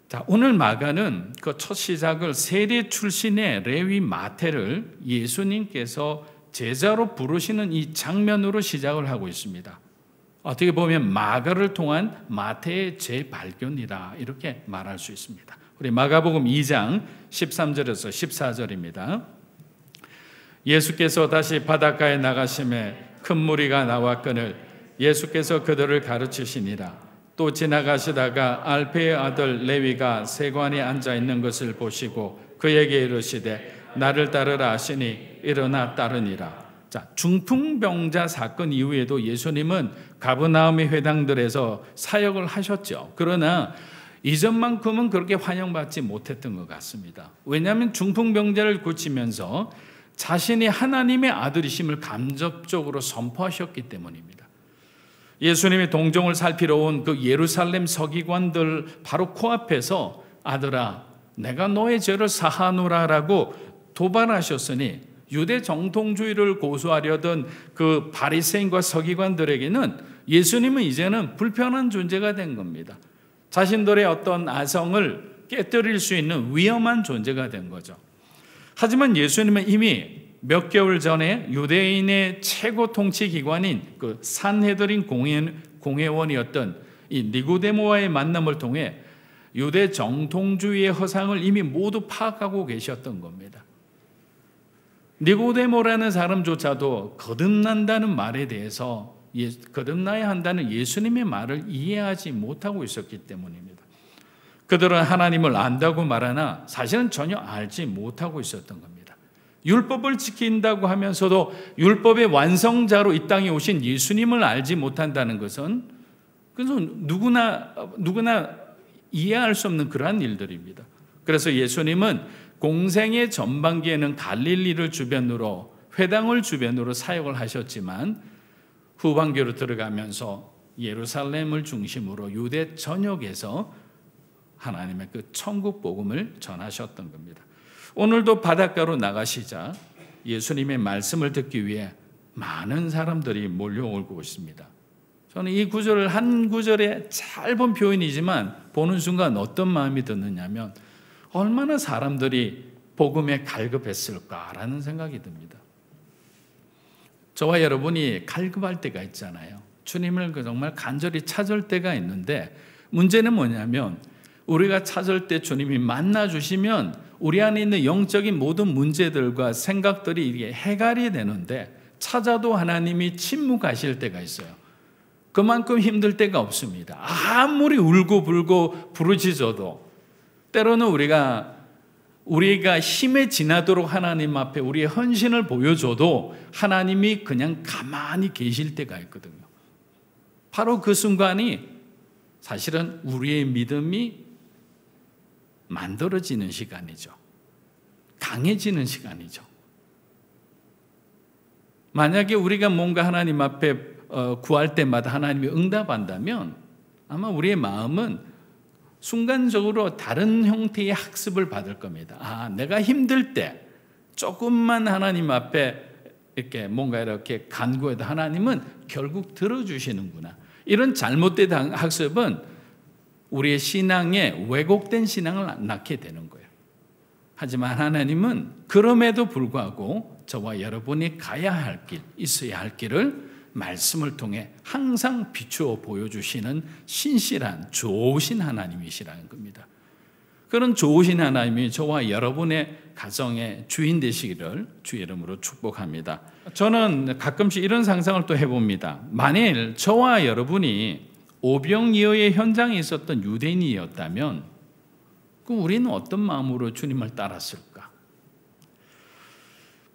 자, 오늘 마가는 그 첫 시작을 세리 출신의 레위 마태를 예수님께서 제자로 부르시는 이 장면으로 시작을 하고 있습니다. 어떻게 보면 마가를 통한 마태의 재발견이라 이렇게 말할 수 있습니다. 우리 마가복음 2장 13절에서 14절입니다. 예수께서 다시 바닷가에 나가심에 큰 무리가 나왔거늘 예수께서 그들을 가르치시니라. 또 지나가시다가 알페의 아들 레위가 세관에 앉아 있는 것을 보시고 그에게 이르시되 나를 따르라 하시니 일어나 따르니라. 자, 중풍병자 사건 이후에도 예수님은 가버나움의 회당들에서 사역을 하셨죠. 그러나 이전만큼은 그렇게 환영받지 못했던 것 같습니다. 왜냐하면 중풍병자를 고치면서 자신이 하나님의 아들이심을 간접적으로 선포하셨기 때문입니다. 예수님의 동정을 살피러 온 그 예루살렘 서기관들 바로 코앞에서 아들아 내가 너의 죄를 사하노라라고 도발하셨으니 유대 정통주의를 고수하려던 그 바리새인과 서기관들에게는 예수님은 이제는 불편한 존재가 된 겁니다. 자신들의 어떤 아성을 깨뜨릴 수 있는 위험한 존재가 된 거죠. 하지만 예수님은 이미 몇 개월 전에 유대인의 최고 통치 기관인 그 산헤드린 공회원이었던 이 니고데모와의 만남을 통해 유대 정통주의의 허상을 이미 모두 파악하고 계셨던 겁니다. 니고데모라는 사람조차도 거듭난다는 말에 대해서 거듭나야 한다는 예수님의 말을 이해하지 못하고 있었기 때문입니다. 그들은 하나님을 안다고 말하나 사실은 전혀 알지 못하고 있었던 겁니다. 율법을 지킨다고 하면서도 율법의 완성자로 이 땅에 오신 예수님을 알지 못한다는 것은 누구나 이해할 수 없는 그러한 일들입니다. 그래서 예수님은 공생의 전반기에는 갈릴리를 주변으로 회당을 주변으로 사역을 하셨지만 후반기로 들어가면서 예루살렘을 중심으로 유대 전역에서 하나님의 그 천국 복음을 전하셨던 겁니다. 오늘도 바닷가로 나가시자 예수님의 말씀을 듣기 위해 많은 사람들이 몰려오고 있습니다. 저는 이 구절을 한 구절의 짧은 표현이지만 보는 순간 어떤 마음이 드느냐면 얼마나 사람들이 복음에 갈급했을까라는 생각이 듭니다. 저와 여러분이 갈급할 때가 있잖아요. 주님을 정말 간절히 찾을 때가 있는데 문제는 뭐냐면 우리가 찾을 때 주님이 만나주시면 우리 안에 있는 영적인 모든 문제들과 생각들이 이게 해결이 되는데 찾아도 하나님이 침묵하실 때가 있어요. 그만큼 힘들 때가 없습니다. 아무리 울고 불고 부르짖어도 때로는 우리가 힘에 지나도록 하나님 앞에 우리의 헌신을 보여줘도 하나님이 그냥 가만히 계실 때가 있거든요. 바로 그 순간이 사실은 우리의 믿음이 만들어지는 시간이죠. 강해지는 시간이죠. 만약에 우리가 뭔가 하나님 앞에 구할 때마다 하나님이 응답한다면 아마 우리의 마음은 순간적으로 다른 형태의 학습을 받을 겁니다. 아, 내가 힘들 때 조금만 하나님 앞에 이렇게 뭔가 이렇게 간구해도 하나님은 결국 들어주시는구나. 이런 잘못된 학습은 우리의 신앙에 왜곡된 신앙을 낳게 되는 거예요. 하지만 하나님은 그럼에도 불구하고 저와 여러분이 가야 할 길, 있어야 할 길을 말씀을 통해 항상 비추어 보여주시는 신실한 좋으신 하나님이시라는 겁니다. 그런 좋으신 하나님이 저와 여러분의 가정의 주인 되시기를 주의 이름으로 축복합니다. 저는 가끔씩 이런 상상을 또 해봅니다. 만일 저와 여러분이 오병이어의 현장에 있었던 유대인이었다면 그럼 우리는 어떤 마음으로 주님을 따랐을까?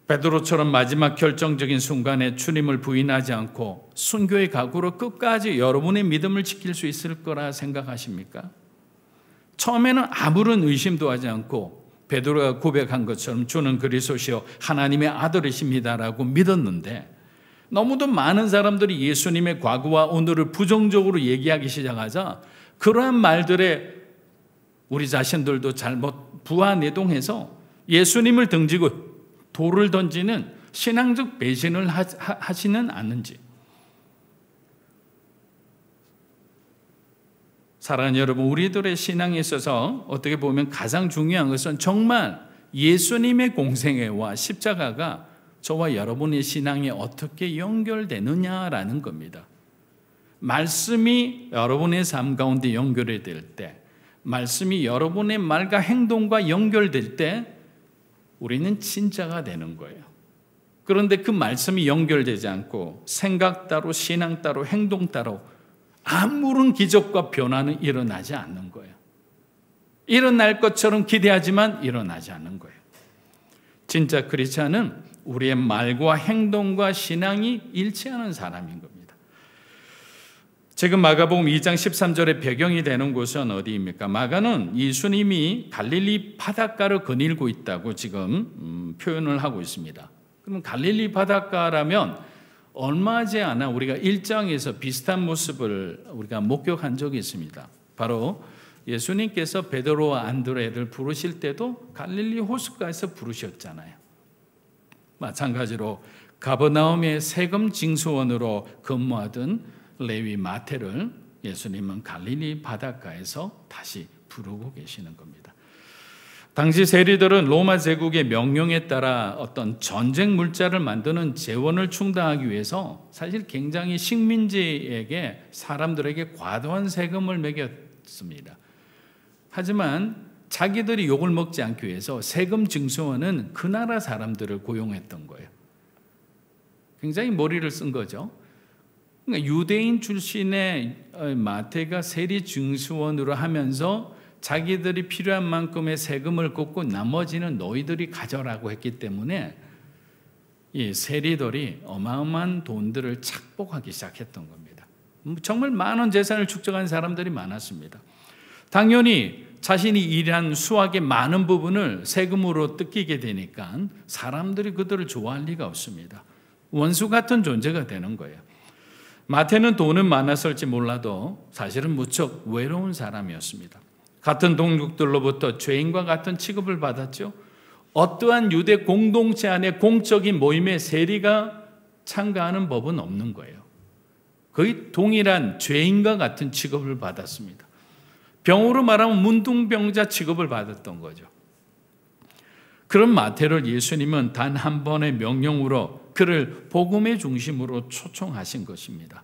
베드로처럼 마지막 결정적인 순간에 주님을 부인하지 않고 순교의 각오로 끝까지 여러분의 믿음을 지킬 수 있을 거라 생각하십니까? 처음에는 아무런 의심도 하지 않고 베드로가 고백한 것처럼 주는 그리스도시요 하나님의 아들이십니다라고 믿었는데 너무도 많은 사람들이 예수님의 과거와 오늘을 부정적으로 얘기하기 시작하자 그러한 말들에 우리 자신들도 잘못 부하내동해서 예수님을 등지고 돌을 던지는 신앙적 배신을 하지는 않는지. 사랑하는 여러분, 우리들의 신앙에 있어서 어떻게 보면 가장 중요한 것은 정말 예수님의 공생애와 십자가가 저와 여러분의 신앙에 어떻게 연결되느냐라는 겁니다. 말씀이 여러분의 삶 가운데 연결이 될 때, 말씀이 여러분의 말과 행동과 연결될 때 우리는 진짜가 되는 거예요. 그런데 그 말씀이 연결되지 않고 생각 따로 신앙 따로 행동 따로 아무런 기적과 변화는 일어나지 않는 거예요. 일어날 것처럼 기대하지만 일어나지 않는 거예요. 진짜 크리스찬은 우리의 말과 행동과 신앙이 일치하는 사람인 겁니다. 지금 마가복음 2장 13절의 배경이 되는 곳은 어디입니까? 마가는 예수님이 갈릴리 바닷가를 거닐고 있다고 지금 표현을 하고 있습니다. 그럼 갈릴리 바닷가라면 얼마지 않아 우리가 1장에서 비슷한 모습을 우리가 목격한 적이 있습니다. 바로 예수님께서 베드로와 안드레를 부르실 때도 갈릴리 호숫가에서 부르셨잖아요. 마찬가지로 가버나움의 세금 징수원으로 근무하던 레위 마태를 예수님은 갈릴리 바닷가에서 다시 부르고 계시는 겁니다. 당시 세리들은 로마 제국의 명령에 따라 어떤 전쟁 물자를 만드는 재원을 충당하기 위해서 사실 굉장히 식민지에게 사람들에게 과도한 세금을 매겼습니다. 하지만 자기들이 욕을 먹지 않기 위해서 세금 징수원은 그 나라 사람들을 고용했던 거예요. 굉장히 머리를 쓴 거죠. 그러니까 유대인 출신의 마태가 세리 징수원으로 하면서 자기들이 필요한 만큼의 세금을 걷고 나머지는 너희들이 가져라고 했기 때문에 이 세리들이 어마어마한 돈들을 착복하기 시작했던 겁니다. 정말 많은 재산을 축적한 사람들이 많았습니다. 당연히 자신이 일한 수확의 많은 부분을 세금으로 뜯기게 되니까 사람들이 그들을 좋아할 리가 없습니다. 원수 같은 존재가 되는 거예요. 마태는 돈은 많았을지 몰라도 사실은 무척 외로운 사람이었습니다. 같은 동족들로부터 죄인과 같은 취급을 받았죠. 어떠한 유대 공동체 안에 공적인 모임에 세리가 참가하는 법은 없는 거예요. 거의 동일한 죄인과 같은 취급을 받았습니다. 병으로 말하면 문둥병자 취급을 받았던 거죠. 그런 마태를 예수님은 단 한 번의 명령으로 그를 복음의 중심으로 초청하신 것입니다.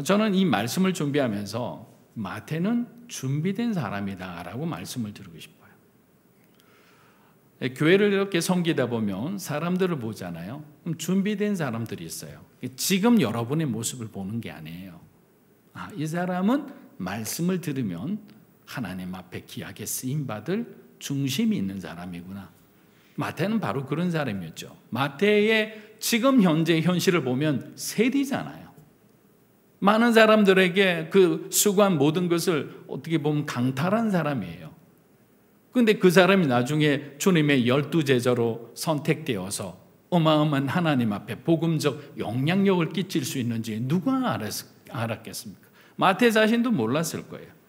저는 이 말씀을 준비하면서 마태는 준비된 사람이다라고 말씀을 드리고 싶어요. 교회를 이렇게 섬기다 보면 사람들을 보잖아요. 그럼 준비된 사람들이 있어요. 지금 여러분의 모습을 보는 게 아니에요. 이 사람은 말씀을 들으면 하나님 앞에 귀하게 쓰임받을 중심이 있는 사람이구나. 마태는 바로 그런 사람이었죠. 마태의 지금 현재 현실을 보면 세리잖아요. 많은 사람들에게 그 수고한 모든 것을 어떻게 보면 강탈한 사람이에요. 그런데 그 사람이 나중에 주님의 12제자로 선택되어서 어마어마한 하나님 앞에 복음적 영향력을 끼칠 수 있는지 누가 알았겠습니까? 마태 자신도 몰랐을 거예요.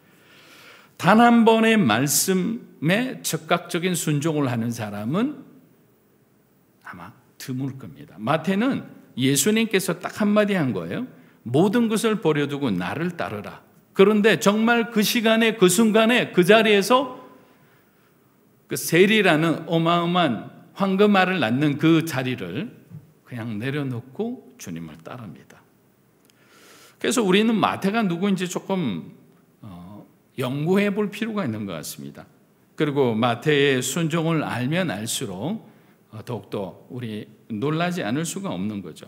단 한 번의 말씀에 즉각적인 순종을 하는 사람은 아마 드물 겁니다. 마태는 예수님께서 딱 한마디 한 거예요. 모든 것을 버려두고 나를 따르라. 그런데 정말 그 시간에, 그 순간에, 그 자리에서 그 세리라는 어마어마한 황금알을 낳는 그 자리를 그냥 내려놓고 주님을 따릅니다. 그래서 우리는 마태가 누구인지 조금 연구해 볼 필요가 있는 것 같습니다. 그리고 마태의 순종을 알면 알수록 더욱더 우리 놀라지 않을 수가 없는 거죠.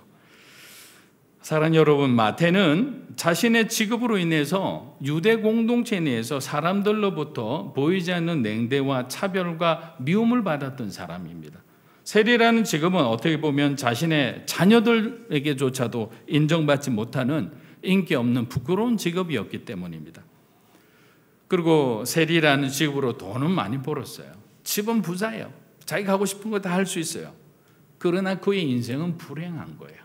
사랑하는 여러분, 마태는 자신의 직업으로 인해서 유대 공동체 내에서 사람들로부터 보이지 않는 냉대와 차별과 미움을 받았던 사람입니다. 세리라는 직업은 어떻게 보면 자신의 자녀들에게조차도 인정받지 못하는 인기 없는 부끄러운 직업이었기 때문입니다. 그리고 세리라는 직업으로 돈은 많이 벌었어요. 집은 부자예요. 자기가 하고 싶은 거 다 할 수 있어요. 그러나 그의 인생은 불행한 거예요.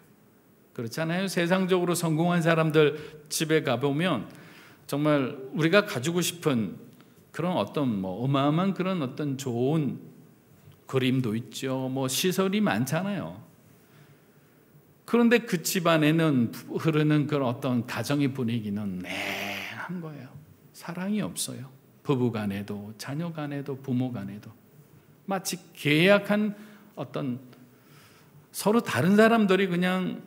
그렇잖아요. 세상적으로 성공한 사람들 집에 가보면 정말 우리가 가지고 싶은 그런 어떤 어마어마한 그런 어떤 좋은 그림도 있죠. 시설이 많잖아요. 그런데 그 집안에는 흐르는 그런 어떤 가정의 분위기는 냉한 거예요. 사랑이 없어요. 부부 간에도, 자녀 간에도, 부모 간에도. 마치 계약한 어떤 서로 다른 사람들이 그냥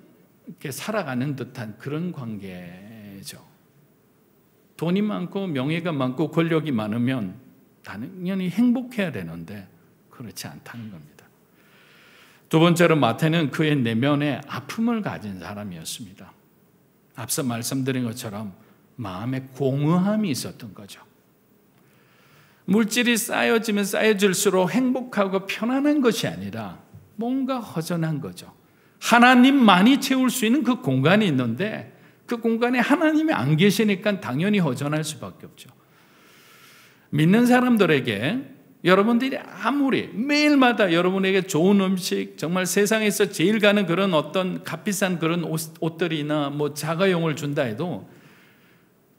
이렇게 살아가는 듯한 그런 관계죠. 돈이 많고 명예가 많고 권력이 많으면 당연히 행복해야 되는데 그렇지 않다는 겁니다. 두 번째로 마태는 그의 내면에 아픔을 가진 사람이었습니다. 앞서 말씀드린 것처럼 마음에 공허함이 있었던 거죠. 물질이 쌓여지면 쌓여질수록 행복하고 편안한 것이 아니라 뭔가 허전한 거죠. 하나님만이 채울 수 있는 그 공간이 있는데 그 공간에 하나님이 안 계시니까 당연히 허전할 수밖에 없죠. 믿는 사람들에게 여러분들이 아무리 매일마다 여러분에게 좋은 음식, 정말 세상에서 제일 가는 그런 어떤 값비싼 그런 옷들이나 자가용을 준다 해도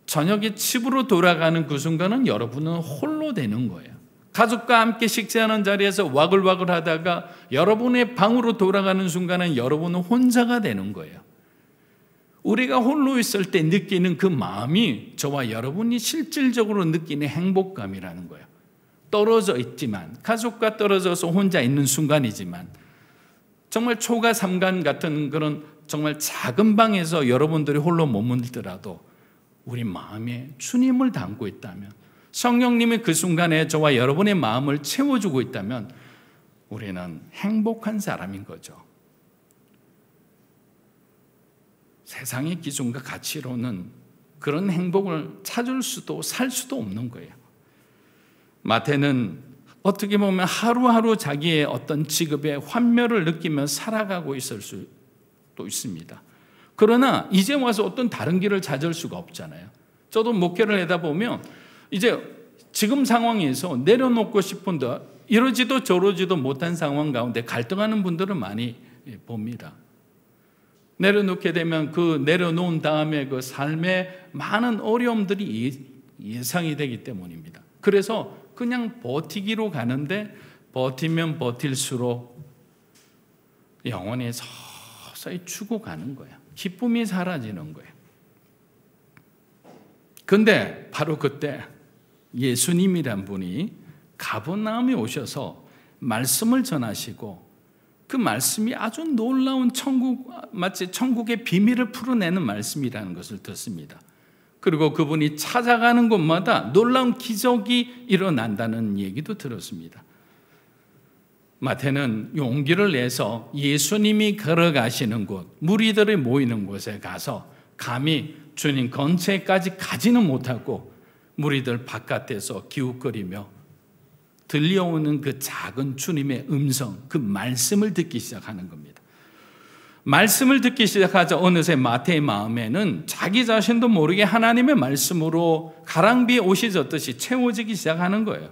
저녁에 집으로 돌아가는 그 순간은 여러분은 홀로 되는 거예요. 가족과 함께 식사하는 자리에서 와글와글 하다가 여러분의 방으로 돌아가는 순간은 여러분은 혼자가 되는 거예요. 우리가 홀로 있을 때 느끼는 그 마음이 저와 여러분이 실질적으로 느끼는 행복감이라는 거예요. 떨어져 있지만, 가족과 떨어져서 혼자 있는 순간이지만, 정말 초가 삼간 같은 그런 정말 작은 방에서 여러분들이 홀로 머물더라도 우리 마음에 주님을 담고 있다면, 성령님이 그 순간에 저와 여러분의 마음을 채워주고 있다면 우리는 행복한 사람인 거죠. 세상의 기준과 가치로는 그런 행복을 찾을 수도 살 수도 없는 거예요. 마태는 어떻게 보면 하루하루 자기의 어떤 직업의 환멸을 느끼며 살아가고 있을 수도 있습니다. 그러나 이제 와서 어떤 다른 길을 찾을 수가 없잖아요. 저도 목회를 하다 보면 이제 지금 상황에서 내려놓고 싶은데 이러지도 저러지도 못한 상황 가운데 갈등하는 분들은 많이 봅니다. 내려놓게 되면 그 내려놓은 다음에 그 삶에 많은 어려움들이 예상이 되기 때문입니다. 그래서 그냥 버티기로 가는데 버티면 버틸수록 영혼이 서서히 죽어가는 거예요. 기쁨이 사라지는 거예요. 근데 바로 그때 예수님이란 분이 가버나움에 오셔서 말씀을 전하시고 그 말씀이 아주 놀라운 마치 천국의 비밀을 풀어내는 말씀이라는 것을 듣습니다. 그리고 그분이 찾아가는 곳마다 놀라운 기적이 일어난다는 얘기도 들었습니다. 마태는 용기를 내서 예수님이 걸어가시는 곳, 무리들이 모이는 곳에 가서 감히 주님 근처에까지 가지는 못하고 무리들 바깥에서 기웃거리며 들려오는 그 작은 주님의 음성, 그 말씀을 듣기 시작하는 겁니다. 말씀을 듣기 시작하자 어느새 마태의 마음에는 자기 자신도 모르게 하나님의 말씀으로 가랑비에 옷이 젖듯이 채워지기 시작하는 거예요.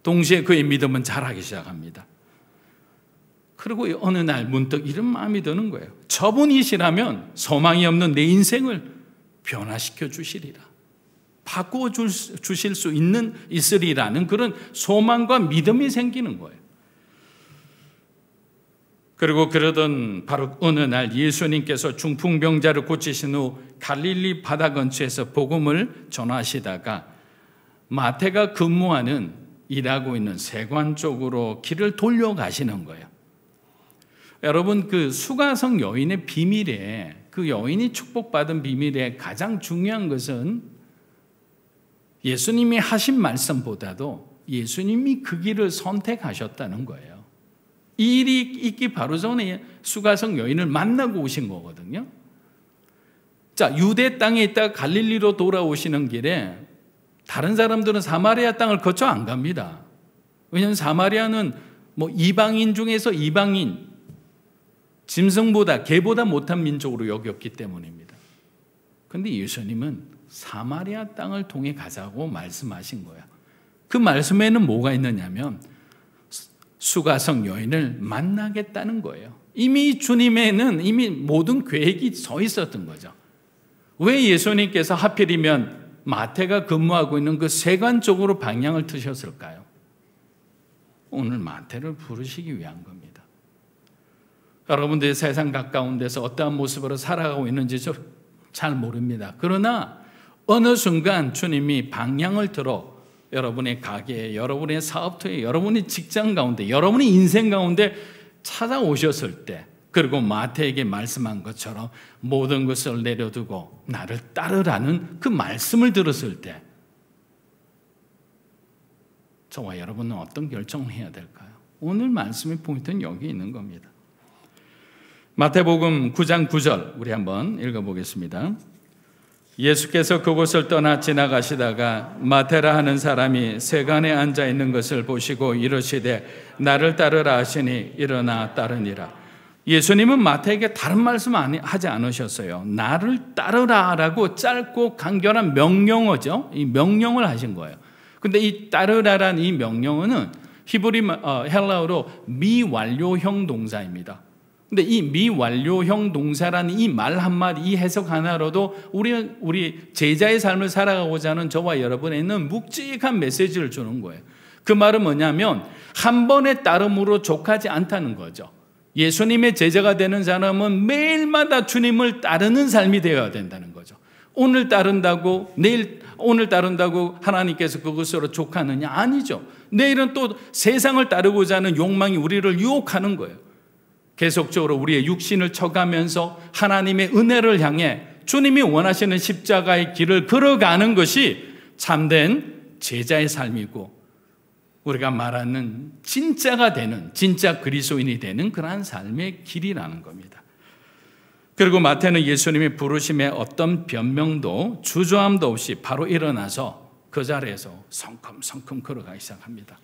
동시에 그의 믿음은 자라기 시작합니다. 그리고 어느 날 문득 이런 마음이 드는 거예요. 저분이시라면 소망이 없는 내 인생을 변화시켜 주시리라, 바꾸어 주실 수 있으리라는 그런 소망과 믿음이 생기는 거예요. 그리고 그러던 바로 어느 날 예수님께서 중풍병자를 고치신 후 갈릴리 바다 근처에서 복음을 전하시다가 마태가 근무하는 일하고 있는 세관 쪽으로 길을 돌려가시는 거예요. 여러분, 그 수가성 여인의 비밀에, 그 여인이 축복받은 비밀에 가장 중요한 것은 예수님이 하신 말씀보다도 예수님이 그 길을 선택하셨다는 거예요. 이 일이 있기 바로 전에 수가성 여인을 만나고 오신 거거든요. 자, 유대 땅에 있다가 갈릴리로 돌아오시는 길에 다른 사람들은 사마리아 땅을 거쳐 안 갑니다. 왜냐하면 사마리아는 이방인 중에서 이방인, 짐승보다 개보다 못한 민족으로 여겼기 때문입니다. 그런데 예수님은 사마리아 땅을 통해 가자고 말씀하신 거예요. 그 말씀에는 뭐가 있느냐면 수가성 여인을 만나겠다는 거예요. 이미 주님에는 이미 모든 계획이 서 있었던 거죠. 왜 예수님께서 하필이면 마태가 근무하고 있는 그 세관 쪽으로 방향을 트셨을까요? 오늘 마태를 부르시기 위한 겁니다. 여러분들이 세상 가까운 데서 어떠한 모습으로 살아가고 있는지 잘 모릅니다. 그러나 어느 순간 주님이 방향을 틀어 여러분의 가게에, 여러분의 사업터에, 여러분의 직장 가운데, 여러분의 인생 가운데 찾아오셨을 때, 그리고 마태에게 말씀한 것처럼 모든 것을 내려두고 나를 따르라는 그 말씀을 들었을 때 저와 여러분은 어떤 결정을 해야 될까요? 오늘 말씀의 포인트는 여기 있는 겁니다. 마태복음 9장 9절 우리 한번 읽어보겠습니다. 예수께서 그곳을 떠나 지나가시다가 마테라 하는 사람이 세간에 앉아 있는 것을 보시고 이르시되 나를 따르라 하시니 일어나 따르니라. 예수님은 마태에게 다른 말씀 하지 않으셨어요. 나를 따르라라고 짧고 간결한 명령어죠. 이 명령을 하신 거예요. 근데 이 따르라라는 이 명령어는 히브리 헬라어로 미완료형 동사입니다. 근데 이 미완료형 동사라는 이 말 한마디, 이 해석 하나로도 우리 제자의 삶을 살아가고자 하는 저와 여러분에는 묵직한 메시지를 주는 거예요. 그 말은 뭐냐면 한 번의 따름으로 족하지 않다는 거죠. 예수님의 제자가 되는 사람은 매일마다 주님을 따르는 삶이 되어야 된다는 거죠. 오늘 따른다고 하나님께서 그것으로 족하느냐? 아니죠. 내일은 또 세상을 따르고자 하는 욕망이 우리를 유혹하는 거예요. 계속적으로 우리의 육신을 쳐가면서 하나님의 은혜를 향해 주님이 원하시는 십자가의 길을 걸어가는 것이 참된 제자의 삶이고 우리가 말하는 진짜가 되는, 진짜 그리스도인이 되는 그러한 삶의 길이라는 겁니다. 그리고 마태는 예수님의 부르심에 어떤 변명도 주저함도 없이 바로 일어나서 그 자리에서 성큼성큼 걸어가기 시작합니다.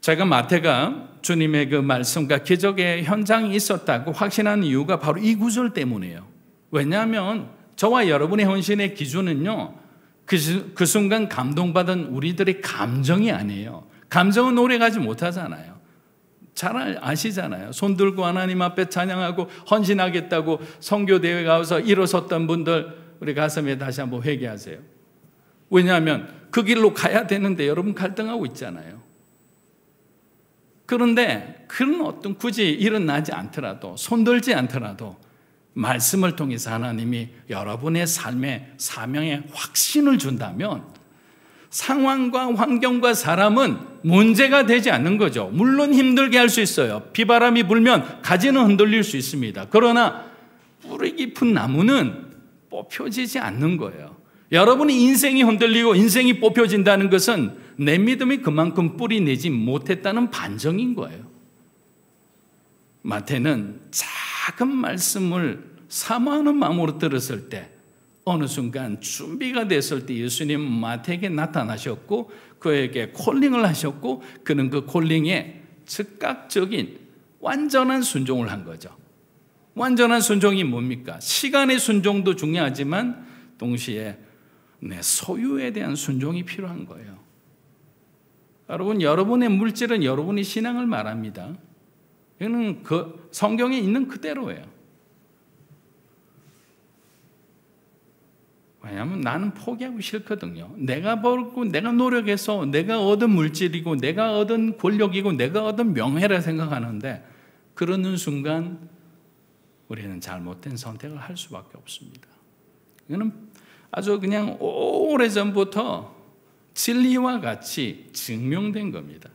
제가 마태가 주님의 그 말씀과 기적의 현장이 있었다고 확신한 이유가 바로 이 구절 때문이에요. 왜냐하면 저와 여러분의 헌신의 기준은요, 그 순간 감동받은 우리들의 감정이 아니에요. 감정은 오래가지 못하잖아요. 잘 아시잖아요. 손 들고 하나님 앞에 찬양하고 헌신하겠다고 선교대회 가서 일어섰던 분들 우리 가슴에 다시 한번 회개하세요. 왜냐하면 그 길로 가야 되는데 여러분 갈등하고 있잖아요. 그런데 그런 어떤 굳이 일어나지 않더라도, 손들지 않더라도 말씀을 통해서 하나님이 여러분의 삶의 사명에 확신을 준다면 상황과 환경과 사람은 문제가 되지 않는 거죠. 물론 힘들게 할 수 있어요. 비바람이 불면 가지는 흔들릴 수 있습니다. 그러나 뿌리 깊은 나무는 뽑혀지지 않는 거예요. 여러분의 인생이 흔들리고 인생이 뽑혀진다는 것은 내 믿음이 그만큼 뿌리 내지 못했다는 반증인 거예요. 마태는 작은 말씀을 사모하는 마음으로 들었을 때 어느 순간 준비가 됐을 때 예수님 마태에게 나타나셨고 그에게 콜링을 하셨고 그는 그 콜링에 즉각적인 완전한 순종을 한 거죠. 완전한 순종이 뭡니까? 시간의 순종도 중요하지만 동시에 내 소유에 대한 순종이 필요한 거예요. 여러분, 여러분의 물질은 여러분의 신앙을 말합니다. 이거는 그 성경에 있는 그대로예요. 왜냐하면 나는 포기하고 싫거든요. 내가 벌고 내가 노력해서 내가 얻은 물질이고 내가 얻은 권력이고 내가 얻은 명예라 생각하는데 그러는 순간 우리는 잘못된 선택을 할 수밖에 없습니다. 이거는 아주 그냥 오래전부터 진리와 같이 증명된 겁니다.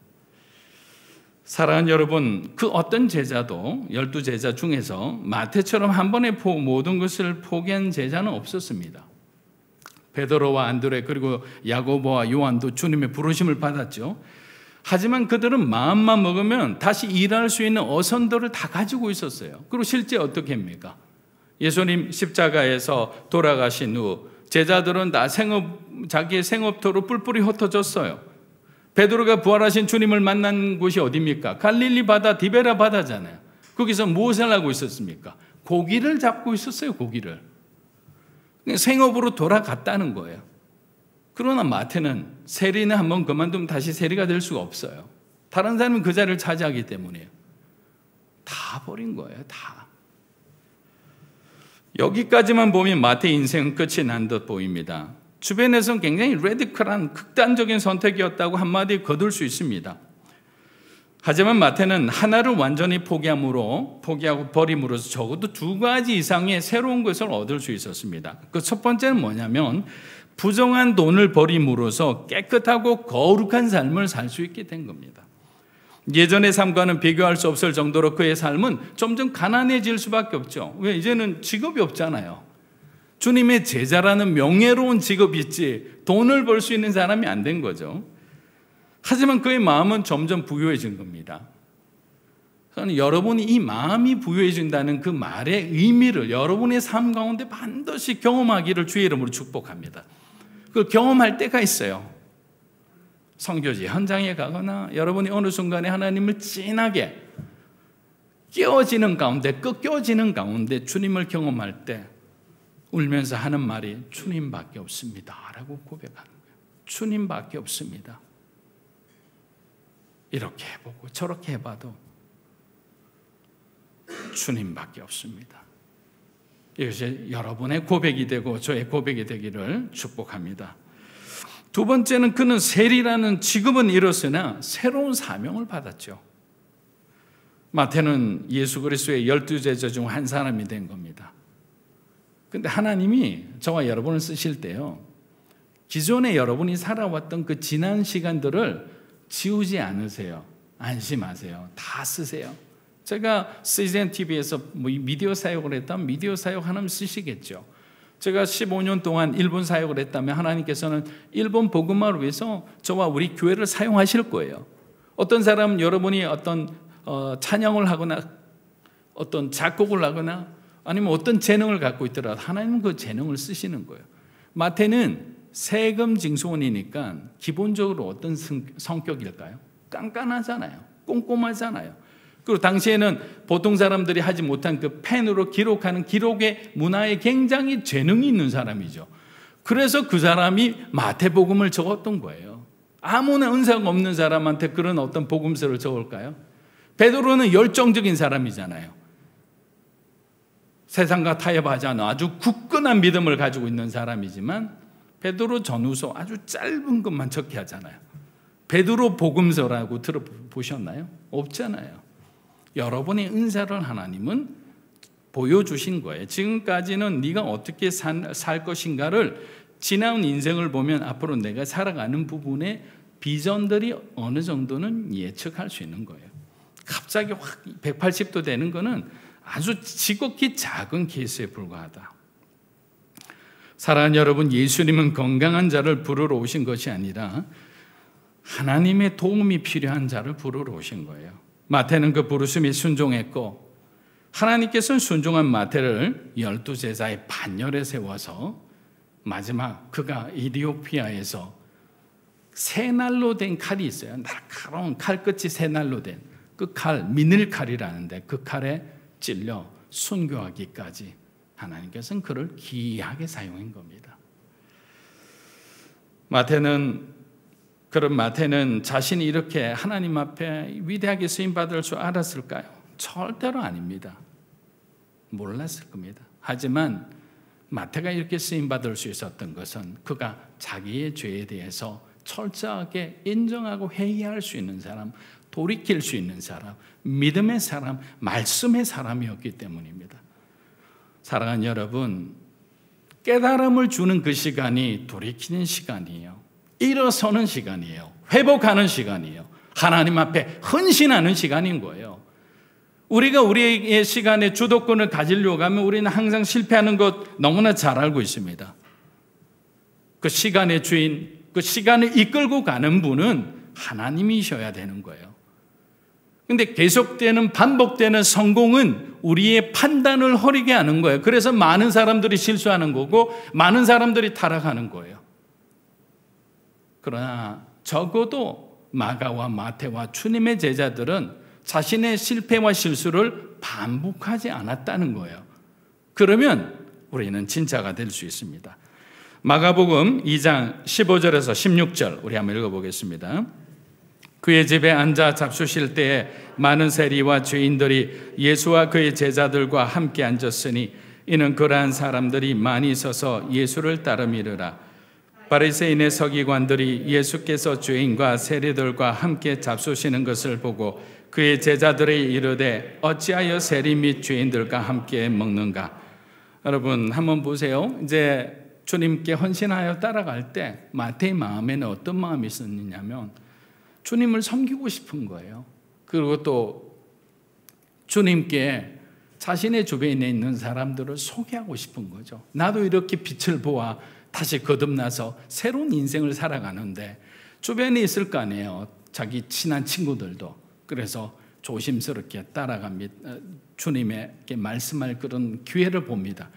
사랑하는 여러분, 그 어떤 제자도 12제자 중에서 마태처럼 한 번에 모든 것을 포기한 제자는 없었습니다. 베드로와 안드레 그리고 야고보와 요한도 주님의 부르심을 받았죠. 하지만 그들은 마음만 먹으면 다시 일할 수 있는 어선들을 다 가지고 있었어요. 그리고 실제 어떻게 합니까? 예수님 십자가에서 돌아가신 후 제자들은 다 자기의 생업토로 뿔뿔이 흩어졌어요. 베드로가 부활하신 주님을 만난 곳이 어디입니까? 갈릴리 바다, 디베라 바다잖아요. 거기서 무엇을 하고 있었습니까? 고기를 잡고 있었어요. 고기를. 생업으로 돌아갔다는 거예요. 그러나 마태는 세리는 한번 그만두면 다시 세리가 될 수가 없어요. 다른 사람은 그 자리를 차지하기 때문이에요. 다 버린 거예요. 다. 여기까지만 보면 마태 인생은 끝이 난 듯 보입니다. 주변에서는 굉장히 레디컬한 극단적인 선택이었다고 한마디 거둘 수 있습니다. 하지만 마태는 하나를 완전히 포기하고 버림으로써 적어도 2가지 이상의 새로운 것을 얻을 수 있었습니다. 그 첫 번째는 뭐냐면 부정한 돈을 버림으로써 깨끗하고 거룩한 삶을 살 수 있게 된 겁니다. 예전의 삶과는 비교할 수 없을 정도로 그의 삶은 점점 가난해질 수밖에 없죠. 왜? 이제는 직업이 없잖아요. 주님의 제자라는 명예로운 직업이 있지 돈을 벌 수 있는 사람이 안 된 거죠. 하지만 그의 마음은 점점 부유해진 겁니다. 저는 여러분이 이 마음이 부유해진다는 그 말의 의미를 여러분의 삶 가운데 반드시 경험하기를 주의 이름으로 축복합니다. 그걸 경험할 때가 있어요. 선교지 현장에 가거나 여러분이 어느 순간에 하나님을 진하게 껴지는 가운데 꺾여지는 가운데 주님을 경험할 때 울면서 하는 말이 주님밖에 없습니다 라고 고백하는 거예요. 주님밖에 없습니다. 이렇게 해보고 저렇게 해봐도 주님밖에 없습니다. 이것이 여러분의 고백이 되고 저의 고백이 되기를 축복합니다. 두 번째는 그는 세리라는 직업은 잃었으나 새로운 사명을 받았죠. 마태는 예수 그리스도의 12제자 중 한 사람이 된 겁니다. 그런데 하나님이 저와 여러분을 쓰실 때요, 기존에 여러분이 살아왔던 그 지난 시간들을 지우지 않으세요. 안심하세요. 다 쓰세요. 제가 CGN TV에서 미디어 사역을 했다면 미디어 사역 하나님 쓰시겠죠. 제가 15년 동안 일본 사역을 했다면 하나님께서는 일본 복음화를 위해서 저와 우리 교회를 사용하실 거예요. 어떤 사람은 여러분이 어떤 찬양을 하거나 어떤 작곡을 하거나 아니면 어떤 재능을 갖고 있더라도 하나님은 그 재능을 쓰시는 거예요. 마태는 세금 징수원이니까 기본적으로 어떤 성격일까요? 깐깐하잖아요. 꼼꼼하잖아요. 그리고 당시에는 보통 사람들이 하지 못한 그 펜으로 기록하는 기록의 문화에 굉장히 재능이 있는 사람이죠. 그래서 그 사람이 마태복음을 적었던 거예요. 아무나 은사가 없는 사람한테 그런 어떤 복음서를 적을까요? 베드로는 열정적인 사람이잖아요. 세상과 타협하지 않아 아주 굳건한 믿음을 가지고 있는 사람이지만 베드로 전후서 아주 짧은 것만 적게 하잖아요. 베드로 복음서라고 들어보셨나요? 없잖아요. 여러분의 은사를 하나님은 보여주신 거예요. 지금까지는 네가 어떻게 살 것인가를 지나온 인생을 보면 앞으로 내가 살아가는 부분에 비전들이 어느 정도는 예측할 수 있는 거예요. 갑자기 확 180도 되는 거는 아주 지극히 작은 케이스에 불과하다. 사랑하는 여러분, 예수님은 건강한 자를 부르러 오신 것이 아니라 하나님의 도움이 필요한 자를 부르러 오신 거예요. 마태는 그 부르심에 순종했고 하나님께서는 순종한 마태를 12제자의 반열에 세워서 마지막 그가 이디오피아에서 새날로 된 칼이 있어요. 날카로운 칼끝이 새날로 된 그 칼, 미늘칼이라는데 그 칼에 찔려 순교하기까지 하나님께서는 그를 귀하게 사용한 겁니다. 마태는 자신이 이렇게 하나님 앞에 위대하게 쓰임받을 줄 알았을까요? 절대로 아닙니다. 몰랐을 겁니다. 하지만 마태가 이렇게 쓰임받을 수 있었던 것은 그가 자기의 죄에 대해서 철저하게 인정하고 회개할 수 있는 사람, 돌이킬 수 있는 사람, 믿음의 사람, 말씀의 사람이었기 때문입니다. 사랑하는 여러분, 깨달음을 주는 그 시간이 돌이키는 시간이에요. 일어서는 시간이에요. 회복하는 시간이에요. 하나님 앞에 헌신하는 시간인 거예요. 우리가 우리의 시간에 주도권을 가지려고 하면 우리는 항상 실패하는 것 너무나 잘 알고 있습니다. 그 시간의 주인, 그 시간을 이끌고 가는 분은 하나님이셔야 되는 거예요. 근데 계속되는 반복되는 성공은 우리의 판단을 흐리게 하는 거예요. 그래서 많은 사람들이 실수하는 거고 많은 사람들이 타락하는 거예요. 그러나 적어도 마가와 마태와 주님의 제자들은 자신의 실패와 실수를 반복하지 않았다는 거예요. 그러면 우리는 진짜가 될 수 있습니다. 마가복음 2장 15절에서 16절 우리 한번 읽어보겠습니다. 그의 집에 앉아 잡수실 때에 많은 세리와 죄인들이 예수와 그의 제자들과 함께 앉았으니 이는 그러한 사람들이 많이 서서 예수를 따르미르라. 바리새인의 서기관들이 예수께서 죄인과 세리들과 함께 잡수시는 것을 보고 그의 제자들이 이르되 어찌하여 세리 및 죄인들과 함께 먹는가? 여러분 한번 보세요. 이제 주님께 헌신하여 따라갈 때 마태의 마음에는 어떤 마음이 있었느냐면 주님을 섬기고 싶은 거예요. 그리고 또 주님께 자신의 주변에 있는 사람들을 소개하고 싶은 거죠. 나도 이렇게 빛을 보아 다시 거듭나서 새로운 인생을 살아가는데 주변에 있을 거 아니에요. 자기 친한 친구들도. 그래서 조심스럽게 따라갑니다. 주님에게 말씀할 그런 기회를 봅니다.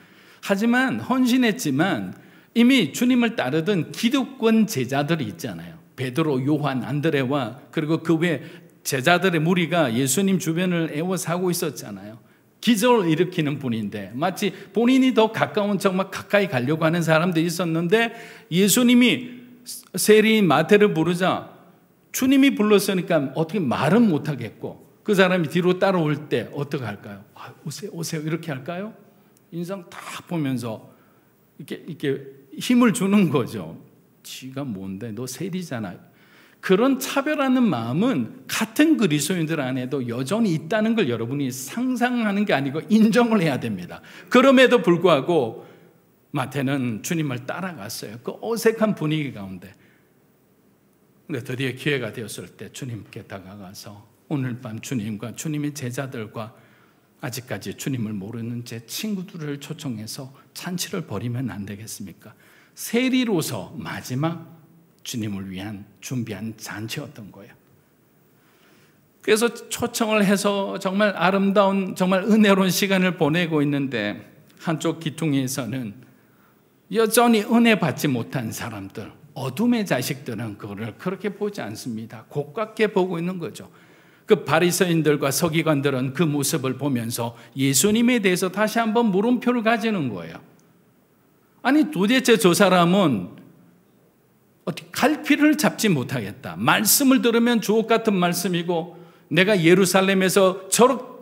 하지만 헌신했지만 이미 주님을 따르던 기득권 제자들이 있잖아요. 베드로, 요한, 안드레와 그리고 그 외 제자들의 무리가 예수님 주변을 에워싸고 있었잖아요. 기적을 일으키는 분인데 마치 본인이 더 가까운 정말 가까이 가려고 하는 사람들이 있었는데 예수님이 세리인 마태를 부르자 주님이 불렀으니까 어떻게 말은 못하겠고 그 사람이 뒤로 따라올 때 어떻게 할까요? 오세요, 오세요 이렇게 할까요? 인상 딱 보면서 이렇게 힘을 주는 거죠. 지가 뭔데 너 세리잖아. 그런 차별하는 마음은 같은 그리스도인들 안에도 여전히 있다는 걸 여러분이 상상하는 게 아니고 인정을 해야 됩니다. 그럼에도 불구하고 마태는 주님을 따라갔어요. 그 어색한 분위기 가운데. 근데 드디어 기회가 되었을 때 주님께 다가가서 오늘 밤 주님과 주님의 제자들과 아직까지 주님을 모르는 제 친구들을 초청해서 잔치를 벌이면 안 되겠습니까? 세리로서 마지막 주님을 위한 준비한 잔치였던 거예요. 그래서 초청을 해서 정말 아름다운 정말 은혜로운 시간을 보내고 있는데 한쪽 기퉁에서는 여전히 은혜 받지 못한 사람들, 어둠의 자식들은 그거를 그렇게 보지 않습니다. 고깝게 보고 있는 거죠. 그 바리새인들과 서기관들은 그 모습을 보면서 예수님에 대해서 다시 한번 물음표를 가지는 거예요. 아니 도대체 저 사람은 어떻게 갈피를 잡지 못하겠다. 말씀을 들으면 주옥 같은 말씀이고 내가 예루살렘에서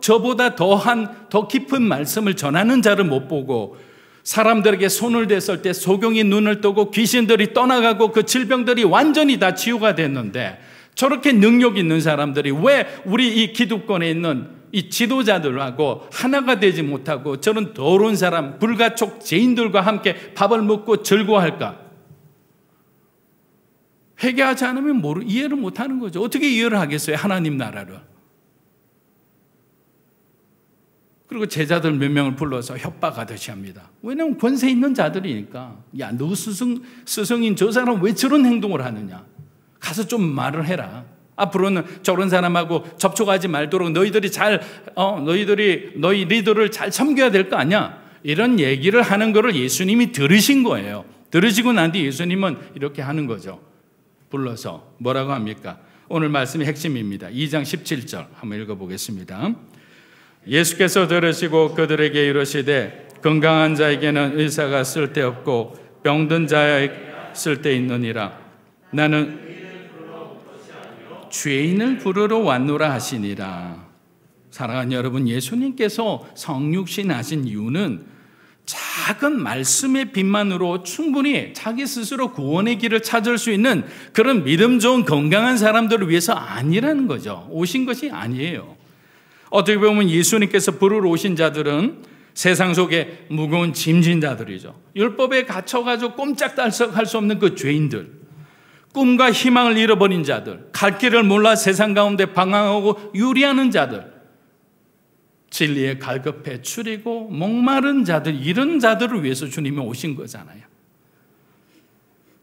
저보다 더 깊은 말씀을 전하는 자를 못 보고 사람들에게 손을 댔을 때 소경이 눈을 뜨고 귀신들이 떠나가고 그 질병들이 완전히 다 치유가 됐는데 저렇게 능력 있는 사람들이 왜 우리 이 기득권에 있는 이 지도자들하고 하나가 되지 못하고 저런 더러운 사람 불가촉 죄인들과 함께 밥을 먹고 즐거워할까? 회개하지 않으면 이해를 못하는 거죠. 어떻게 이해를 하겠어요? 하나님 나라를. 그리고 제자들 몇 명을 불러서 협박하듯이 합니다. 왜냐하면 권세 있는 자들이니까. 야, 너 스승인 저 사람 왜 저런 행동을 하느냐? 가서 좀 말을 해라. 앞으로는 저런 사람하고 접촉하지 말도록 너희 리더를 잘 섬겨야 될 거 아니야? 이런 얘기를 하는 거를 예수님이 들으신 거예요. 들으시고 난 뒤 예수님은 이렇게 하는 거죠. 불러서 뭐라고 합니까? 오늘 말씀의 핵심입니다. 2장 17절 한번 읽어보겠습니다. 예수께서 들으시고 그들에게 이르시되 건강한 자에게는 의사가 쓸데없고 병든 자에게 쓸데있느니라. 나는 죄인을 부르러 왔노라 하시니라. 사랑하는 여러분, 예수님께서 성육신 하신 이유는 작은 말씀의 빛만으로 충분히 자기 스스로 구원의 길을 찾을 수 있는 그런 믿음 좋은 건강한 사람들을 위해서 아니라는 거죠. 오신 것이 아니에요. 어떻게 보면 예수님께서 부르러 오신 자들은 세상 속에 무거운 짐진 자들이죠. 율법에 갇혀가지고 꼼짝달싹할 수 없는 그 죄인들, 꿈과 희망을 잃어버린 자들, 갈 길을 몰라 세상 가운데 방황하고 유리하는 자들, 진리에 갈급해 추리고 목마른 자들, 이런 자들을 위해서 주님이 오신 거잖아요.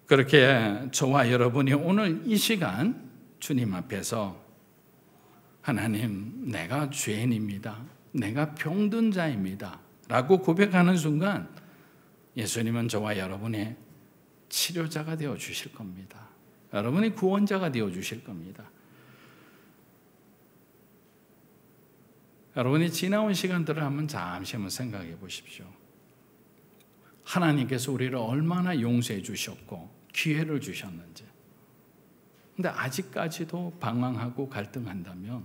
그렇게 저와 여러분이 오늘 이 시간 주님 앞에서 하나님, 내가 죄인입니다, 내가 병든 자입니다 라고 고백하는 순간 예수님은 저와 여러분의 치료자가 되어 주실 겁니다. 여러분의 구원자가 되어 주실 겁니다. 여러분이 지나온 시간들을 한번 잠시 한번 생각해 보십시오. 하나님께서 우리를 얼마나 용서해 주셨고 기회를 주셨는지. 근데 아직까지도 방황하고 갈등한다면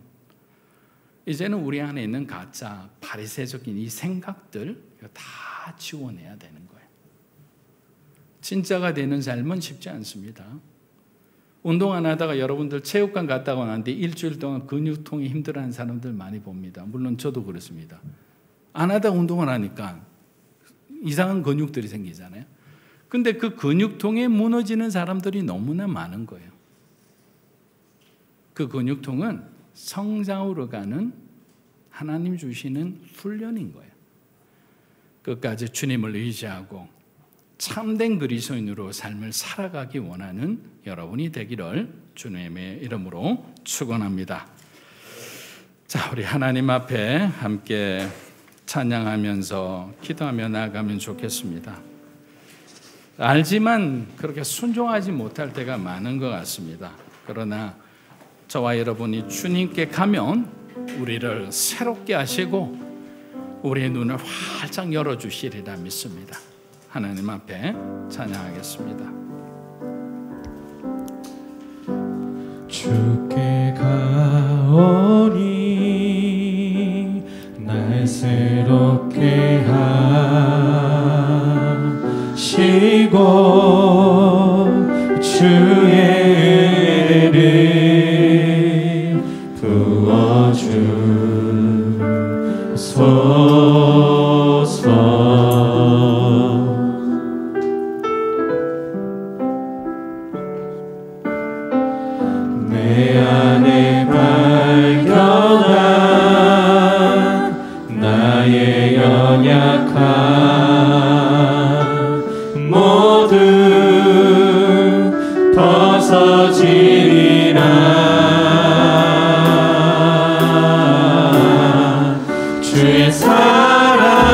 이제는 우리 안에 있는 가짜 바리새적인 이 생각들 다 지워내야 되는 거예요. 진짜가 되는 삶은 쉽지 않습니다. 운동 안 하다가 여러분들 체육관 갔다가 나는데 일주일 동안 근육통이 힘들어하는 사람들 많이 봅니다. 물론 저도 그렇습니다. 안 하다가 운동을 하니까 이상한 근육들이 생기잖아요. 근데 그 근육통에 무너지는 사람들이 너무나 많은 거예요. 그 근육통은 성장으로 가는 하나님 주시는 훈련인 거예요. 끝까지 주님을 의지하고 참된 그리스도인으로 삶을 살아가기 원하는 여러분이 되기를 주님의 이름으로 축원합니다. 자, 우리 하나님 앞에 함께 찬양하면서 기도하며 나아가면 좋겠습니다. 알지만 그렇게 순종하지 못할 때가 많은 것 같습니다. 그러나 저와 여러분이 주님께 가면 우리를 새롭게 하시고 우리의 눈을 활짝 열어주시리라 믿습니다. 하나님 앞에 찬양하겠습니다. 주께 가오니 날 새롭게 하시고 주의 은혜를 부어주소서. 내 안에 발견한 나의 연약함 모두 벗어지리라. 주의 사랑으로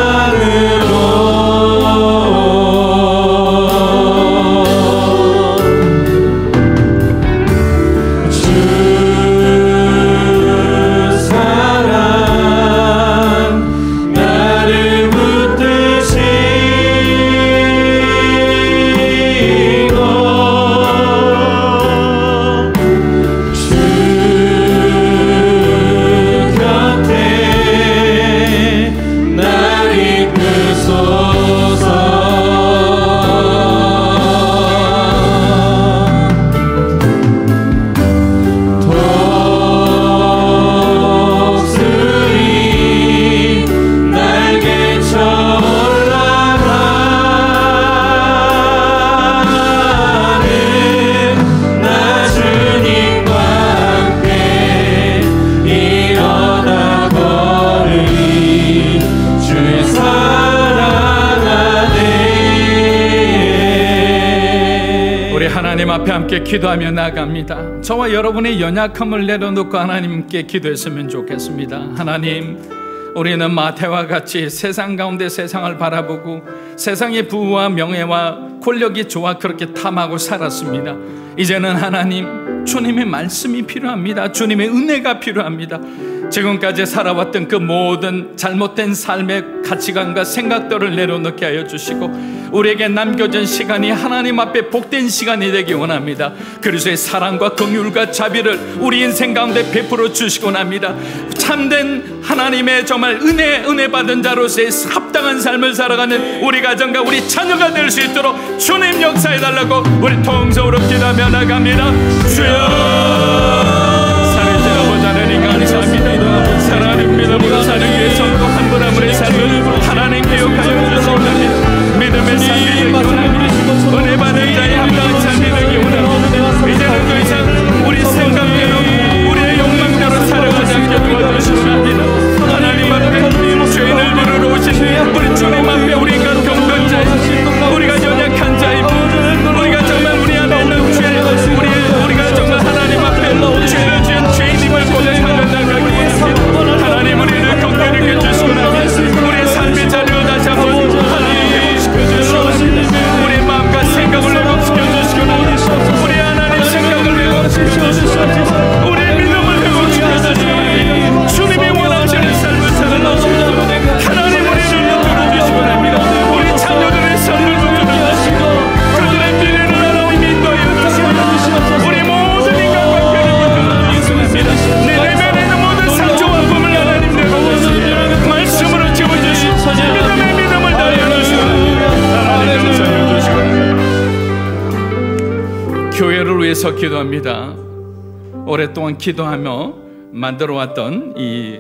앞에 함께 기도하며 나아갑니다. 저와 여러분의 연약함을 내려놓고 하나님께 기도했으면 좋겠습니다. 하나님, 우리는 마태와 같이 세상 가운데 세상을 바라보고 세상의 부와 명예와 권력이 좋아 그렇게 탐하고 살았습니다. 이제는 하나님, 주님의 말씀이 필요합니다. 주님의 은혜가 필요합니다. 지금까지 살아왔던 그 모든 잘못된 삶의 가치관과 생각들을 내려놓게 하여 주시고 우리에게 남겨진 시간이 하나님 앞에 복된 시간이 되기 원합니다. 그리스도의 사랑과 긍휼과 자비를 우리 인생 가운데 베풀어 주시곤 합니다. 참된 하나님의 정말 은혜 받은 자로서의 합당한 삶을 살아가는 우리 가정과 우리 자녀가 될 수 있도록 주님 역사해 달라고 우리 통성으로 기도하며 나갑니다. 주여, 살아계신 아버지 하나님 감사합니다. 사랑하는 믿음으로 사는 위해 성공 한 분 한 분의 삶을 하나님 기억하여 주시옵나이다. 믿음의 삶이 되기 원합니다. 은혜 받은 자의 합당한 삶이 되기 원합니다. 이제는 더 이상 우리 생각대로 우리의 욕망대로 살아가지 않게 도와주시옵나이다. 하나님 앞에 죄인을 부르러 오신 우리 주님 앞에 우리가 병든 자이고 우리가 연약한 자이고 우리가 정말 우리 안에 있는 죄 우리가 정말 하나님 앞에 죄를 지은 죄인임을 고백하며 나가기 원합니다. 하나님 우리를 긍휼히 여겨주시고 나면 우리의 삶의 자리를 다시 한번 하나님 회복시켜 주시옵소서. 우리의 마음과 생각을 회복시켜 주시고 나면 우리 하나님 생각을 회복시켜 주시옵소서. 우리의 믿음을 회복시켜 주시옵소서. 주님이 원하시는 삶을 살아가시옵소서. 하나님 우리를 붙들어주시고 나면 우리 자녀들의 삶을 붙들어주시고 그들의 미래를 하나님 인도하여 주시옵소서. 우리 모든 인간과 교회를 붙들어주시옵소서. 내 내면에 있는 모든 상처와 아픔을 하나님 내려주시옵소서. 말씀으로 채워주시옵소서. 믿음의 믿음을 다해주시옵소서. 하나님 감사해 주시고 교회를 위해서 기도합니다. 오랫동안 기도하며 만들어왔던 이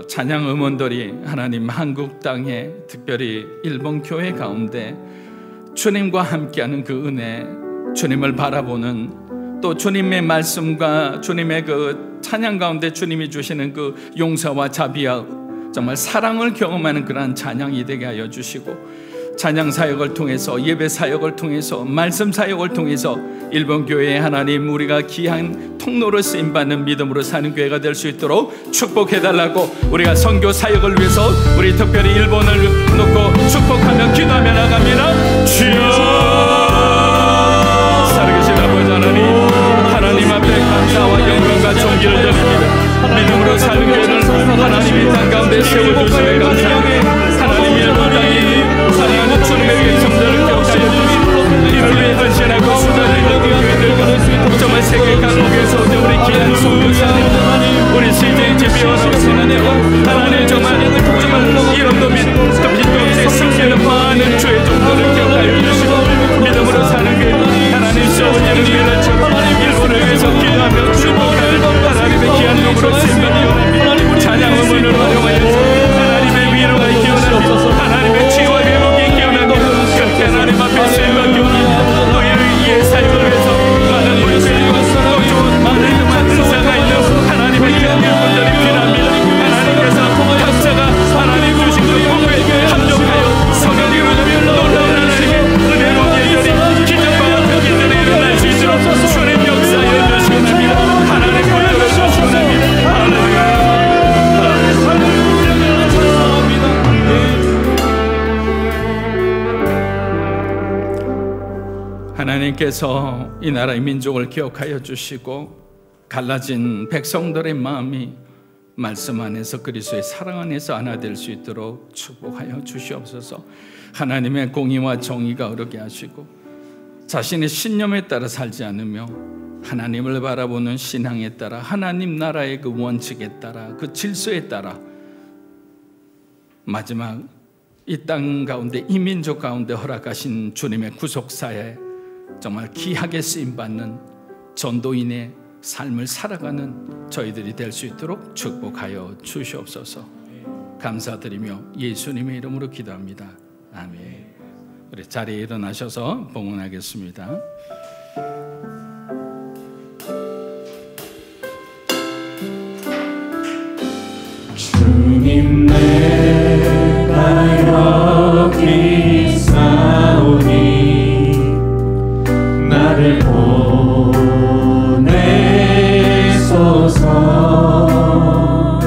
찬양 음원들이 하나님 한국 땅에 특별히 일본 교회 가운데 주님과 함께하는 그 은혜, 주님을 바라보는 또 주님의 말씀과 주님의 그 찬양 가운데 주님이 주시는 그 용서와 자비와 정말 사랑을 경험하는 그러한 찬양이 되게 하여 주시고 찬양 사역을 통해서 예배 사역을 통해서 말씀 사역을 통해서 일본 교회에 하나님 우리가 귀한 통로로 쓰임받는 믿음으로 사는 교회가 될 수 있도록 축복해달라고 우리가 선교 사역을 위해서 우리 특별히 일본을 놓고 축복하며 기도하며 나갑니다. 주여, 살아계신 아버지 하나님 앞에 감사와 영광과 존귀를 드립니다. 믿음으로 사는 교회를 하나님의 땅 가운데 세워주시며 감사합니다. 하나님의 일본 땅이 사랑하는 주님의 백성들을 기억하여 주시고 이를 위해 헌신하고 수다를 이루고 교회들과 정말 세계 각국에서 우리 귀한 선교사님 우리 CJ 집회원 하나님 정말 이름도 믿고 빛도 없이 숨기는 많은 주의 종들을 기억하여 주시고 믿음으로 사는 교회 하나님 세워지는 교회를 일본을 위해서 기도하며 축복하는 하나님의 귀한 놈으로 쓰임받는 찬양 음원을 활용하여 하나님의 위로가 기원하며 하나님의 치유와 회복이 기원하며 그렇게 하나님 앞에 쓰임받기 원합니다. 너희를 이해 삶을 위해서 많은 분들과 또 좋은 많은 은사가 있는 하나님의 귀한 분들이 필요합니다. 하나님께서 각자가 하나님 주신 그 공부에 합력하여 성령이 이루어지며 놀라운 하나님의 은혜로운 일들이 기적과 표기들이 일어날 수 있도록 주님 역사하여 주시기 원합니다. 하나님 붙들어 주시기 원합니다. 할렐루야. 하나님께서 이 나라의 민족을 기억하여 주시고 갈라진 백성들의 마음이 말씀 안에서 그리스도의 사랑 안에서 하나 될 수 있도록 축복하여 주시옵소서. 하나님의 공의와 정의가 어렵게 하시고 자신의 신념에 따라 살지 않으며 하나님을 바라보는 신앙에 따라 하나님 나라의 그 원칙에 따라 그 질서에 따라 마지막 이 땅 가운데 이 민족 가운데 허락하신 주님의 구속사에 정말 귀하게 쓰임받는 전도인의 삶을 살아가는 저희들이 될 수 있도록 축복하여 주시옵소서. 감사드리며 예수님의 이름으로 기도합니다. 아멘. 우리 자리에 일어나셔서 봉헌하겠습니다. 주님 내가 여기 있사오니 나를 보내소서.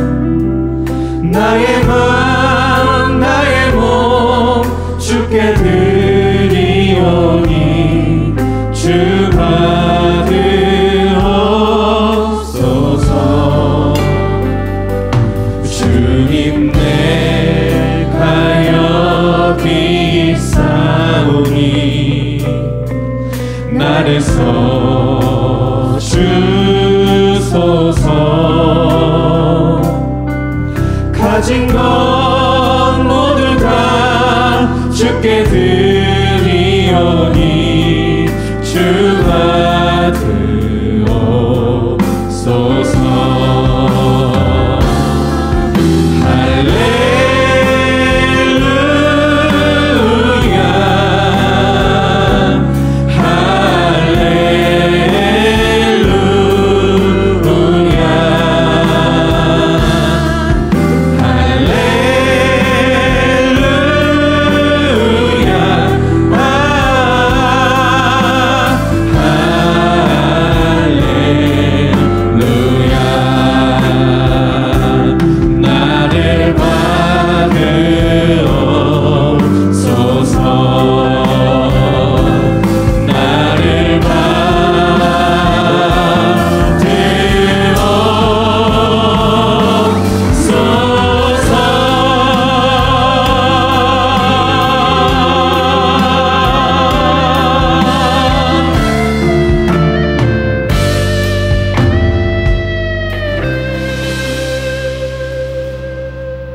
나의 주소서. 가진 것 모두 다 주께 드리오니 주가 되옵소서.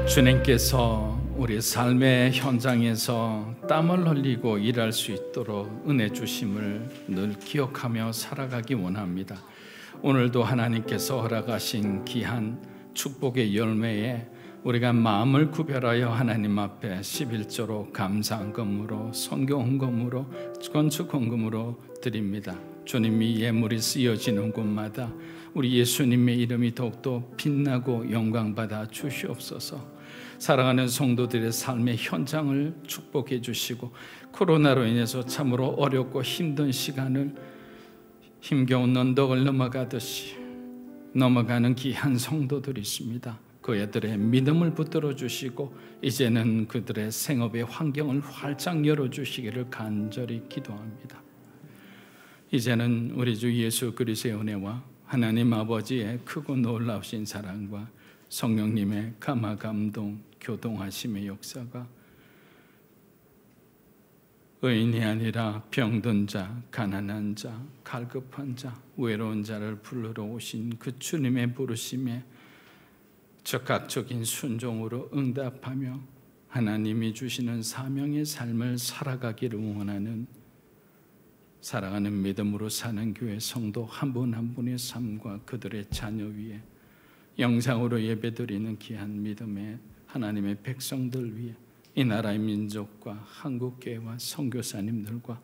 주님께서 우리 삶의 현장에서 땀을 흘리고 일할 수 있도록 은혜 주심을 늘 기억하며 살아가기 원합니다. 오늘도 하나님께서 허락하신 귀한 축복의 열매에 우리가 마음을 구별하여 하나님 앞에 11조로 감사헌금으로 성경헌금으로 건축헌금으로 드립니다. 주님이 예물이 쓰여지는 곳마다 우리 예수님의 이름이 더욱더 빛나고 영광받아 주시옵소서. 사랑하는 성도들의 삶의 현장을 축복해 주시고 코로나로 인해서 참으로 어렵고 힘든 시간을 힘겨운 언덕을 넘어가듯이 넘어가는 귀한 성도들이 있습니다. 그애들의 믿음을 붙들어 주시고 이제는 그들의 생업의 환경을 활짝 열어주시기를 간절히 기도합니다. 이제는 우리 주 예수 그리스도의 은혜와 하나님 아버지의 크고 놀라우신 사랑과 성령님의 감화 감동 교동하심의 역사가 의인이 아니라 병든 자, 가난한 자, 갈급한 자, 외로운 자를 부르러 오신 그 주님의 부르심에 적극적인 순종으로 응답하며 하나님이 주시는 사명의 삶을 살아가기를 원하는 살아가는 믿음으로 사는 교회 성도 한 분 한 분의 삶과 그들의 자녀 위에 영상으로 예배드리는 귀한 믿음의 하나님의 백성들 위해 이 나라의 민족과 한국교회와 선교사님들과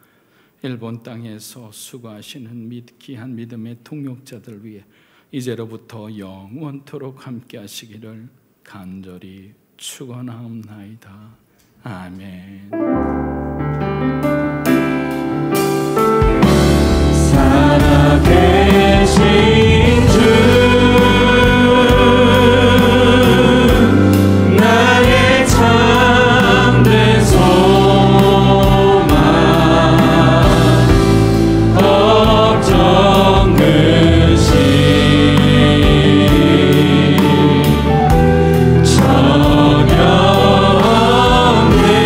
일본 땅에서 수고하시는 귀한 믿음의 통역자들 위해 이제로부터 영원토록 함께 하시기를 간절히 축원하옵나이다. 아멘. 살아계신 주 나의 참된 소망 걱정 근심 전혀 없네.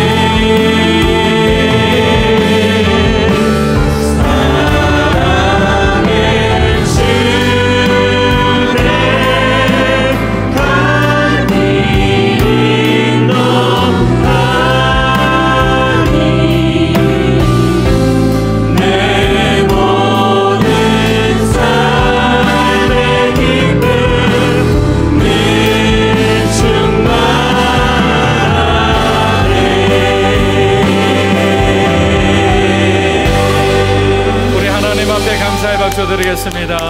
감사의 박수 드리겠습니다.